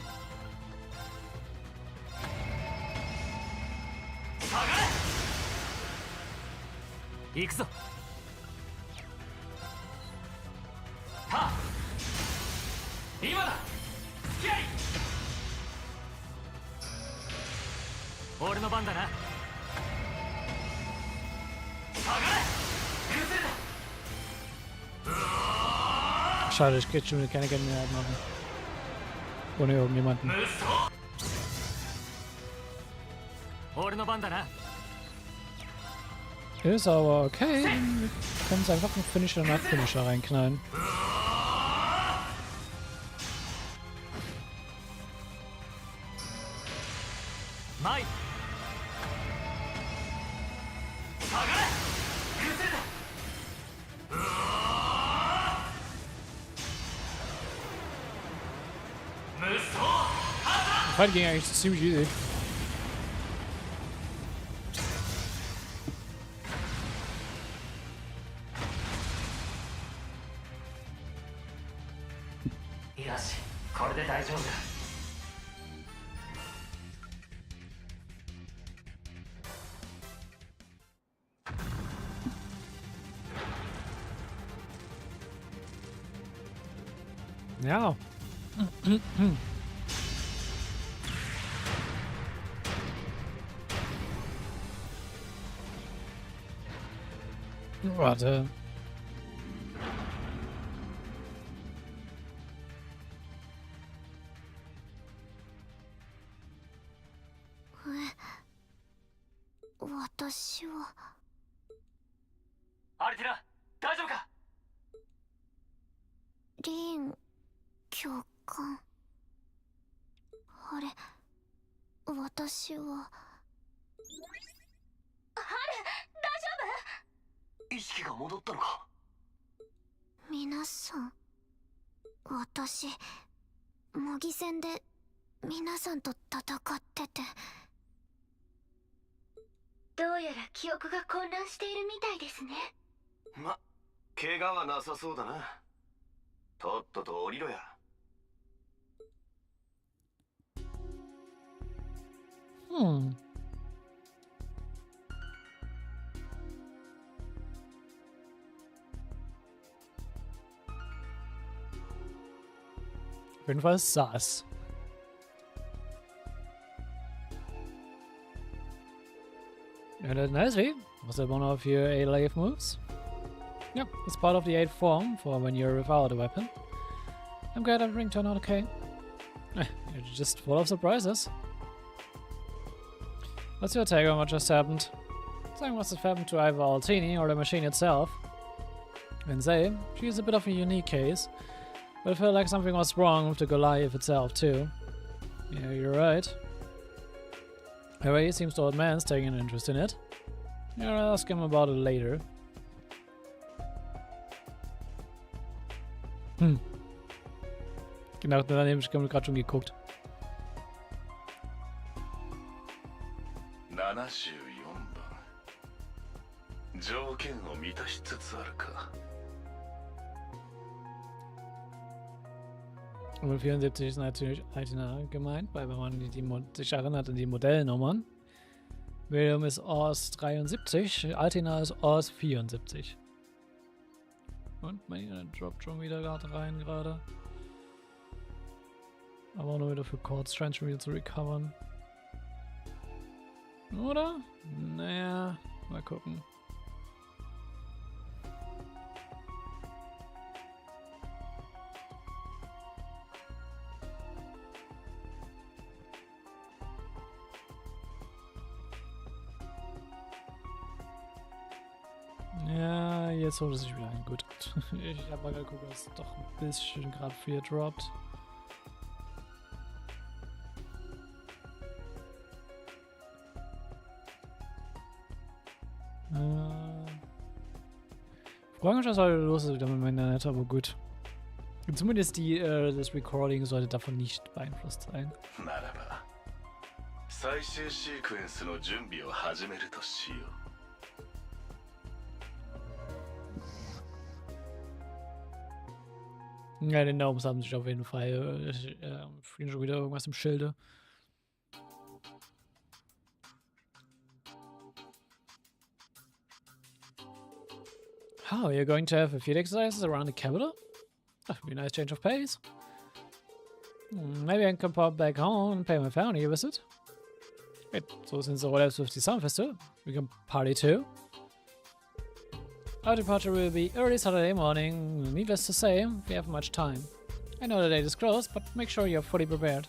下がれ。行くぞ。はっ、今だ。付き合い。俺の番だな。下がれ。崩れだ。 Schade, ich kann schon keine Gänsehaut machen. Ohne irgendjemanden. 俺の番だな。 Ist aber okay. Wir können es einfach einen Finisher nach Finisher reinknallen. Mai. The fight ging eigentlich ziemlich easy. Ja. Warte. Hm. Auf jeden Fall saß. And that's nicely. Was that one of your 8 life moves? Yep, it's part of the 8th form for when you're without a weapon. I'm glad everything turned out okay. You're just full of surprises. What's your take on what just happened? Something must have happened to either Altini or the machine itself. And say, she's a bit of a unique case, but I feel like something was wrong with the Goliath itself too. Yeah, you're right. However, he seems the old man's taking an interest in it. Yeah, I'll ask him about it later. Genau, daneben habe ich gerade schon geguckt. 条件を満たしつつあるか。Nummer 74 ist natürlich Altina gemeint, weil wenn man sich erinnert an die Modellnummern. William ist Ors 73, Altina ist Ors 74. Und mein Internet droppt schon wieder rein gerade. Aber auch nur wieder für kurz, scheint schon wieder zu recovern. Oder? Naja, mal gucken. Ja, jetzt holt es sich wieder ein. Gut. Ich habe mal geguckt, dass es doch ein bisschen gerade viel droppt. Frage mich, was heute los ist wieder mit meinem Internet, aber gut. Zumindest das Recording sollte davon nicht beeinflusst sein. Ja, den Daums haben sich auf jeden Fall fliegen schon wieder irgendwas im Schilde. Oh, you're going to have a few exercises around the capital? That would be a nice change of pace. Maybe I can pop back home and pay my family a visit. Wait, so since the Rollen 50 Summer Festival, we can party too? Our departure will be early Saturday morning. Needless to say, we have much time. I know the date is close, but make sure you're fully prepared.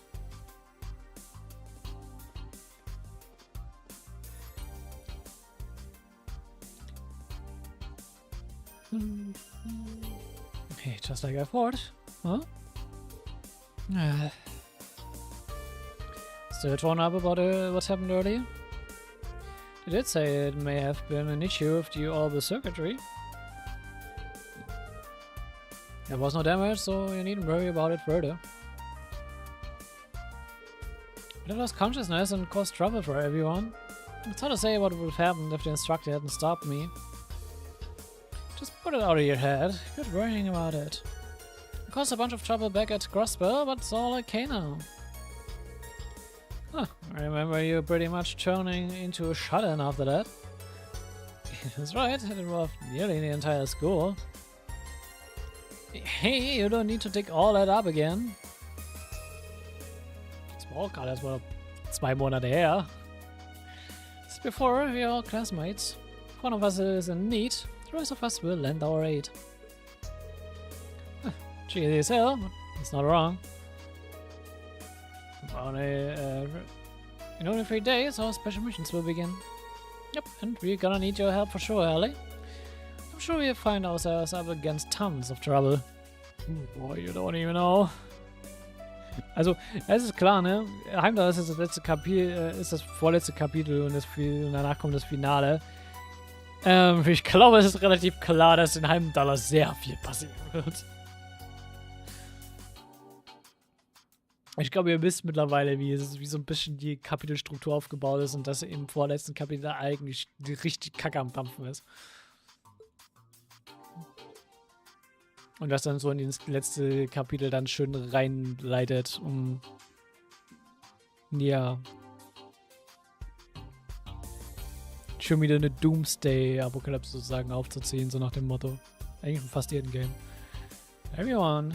Okay, just like I thought. Huh? Still torn up about what happened earlier? They did say it may have been an issue with the orbital circuitry. There was no damage, so you needn't worry about it further. But it lost consciousness and caused trouble for everyone. It's hard to say what would have happened if the instructor hadn't stopped me. Just put it out of your head. Quit worrying about it. It caused a bunch of trouble back at Grosper, but it's all okay now. Huh, I remember you pretty much turning into a shut-in after that. That's right, it involved nearly the entire school. Hey, you don't need to dig all that up again. Das war auch gerade erst mal 2 Monate her. As before, we are all classmates. If one of us is in need, the rest of us will lend our aid. Cheesy as hell, but it's not wrong. In only 3 days, our special missions will begin. Yep, and we're gonna need your help for sure, Ellie. I'm sure we'll find ourselves up against tons of trouble. Boy, you don't even know. Also, es ist klar, ne? Heimdall ist das letzte Kapitel, ist das vorletzte Kapitel und danach kommt das Finale. Ich glaube, es ist relativ klar, dass in Heimdall sehr viel passieren wird. Ich glaube, ihr wisst mittlerweile, wie so ein bisschen die Kapitelstruktur aufgebaut ist und dass im vorletzten Kapitel eigentlich richtig Kacke am Dampfen ist. Und das dann so in das letzte Kapitel dann schön reinleitet, um ja schon wieder eine Doomsday-Apokalypse sozusagen aufzuziehen, so nach dem Motto. Eigentlich von fast jedem Game. Everyone.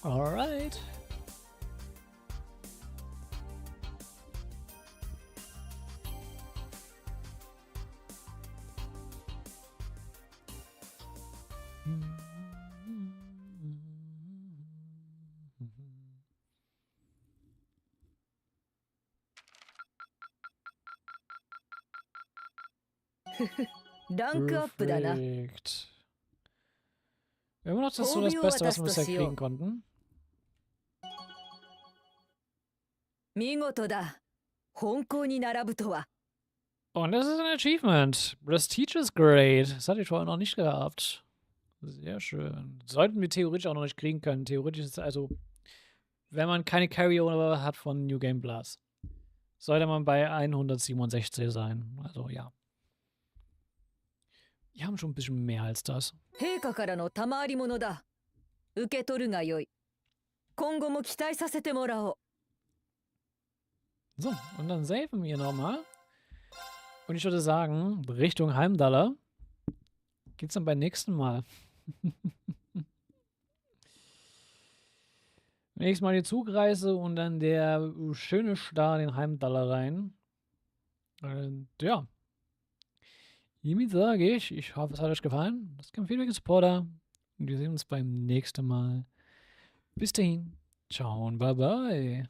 Alright. Perfekt. Immer noch das ist so das Beste, was wir bisher kriegen konnten. Und das ist ein Achievement. Prestige is great. Das hatte ich vorher noch nicht gehabt. Sehr schön. Sollten wir theoretisch auch noch nicht kriegen können. Theoretisch ist es also, wenn man keine Carry-Over hat von New Game Plus. sollte man bei 167 sein. Also ja. Wir haben schon ein bisschen mehr als das. 陛下からの賜り物だ。受け取るがよい。今後も期待させてもらおう。 So, und dann saven wir nochmal. Und ich würde sagen, Richtung Heimdaller geht's dann beim nächsten Mal. Nächstes Mal die Zugreise und dann der schöne Start in Heimdaller rein. Und ja. Hiermit sage ich hoffe, es hat euch gefallen. Das kann Feedback Supporter. Und wir sehen uns beim nächsten Mal. Bis dahin. Ciao und bye bye.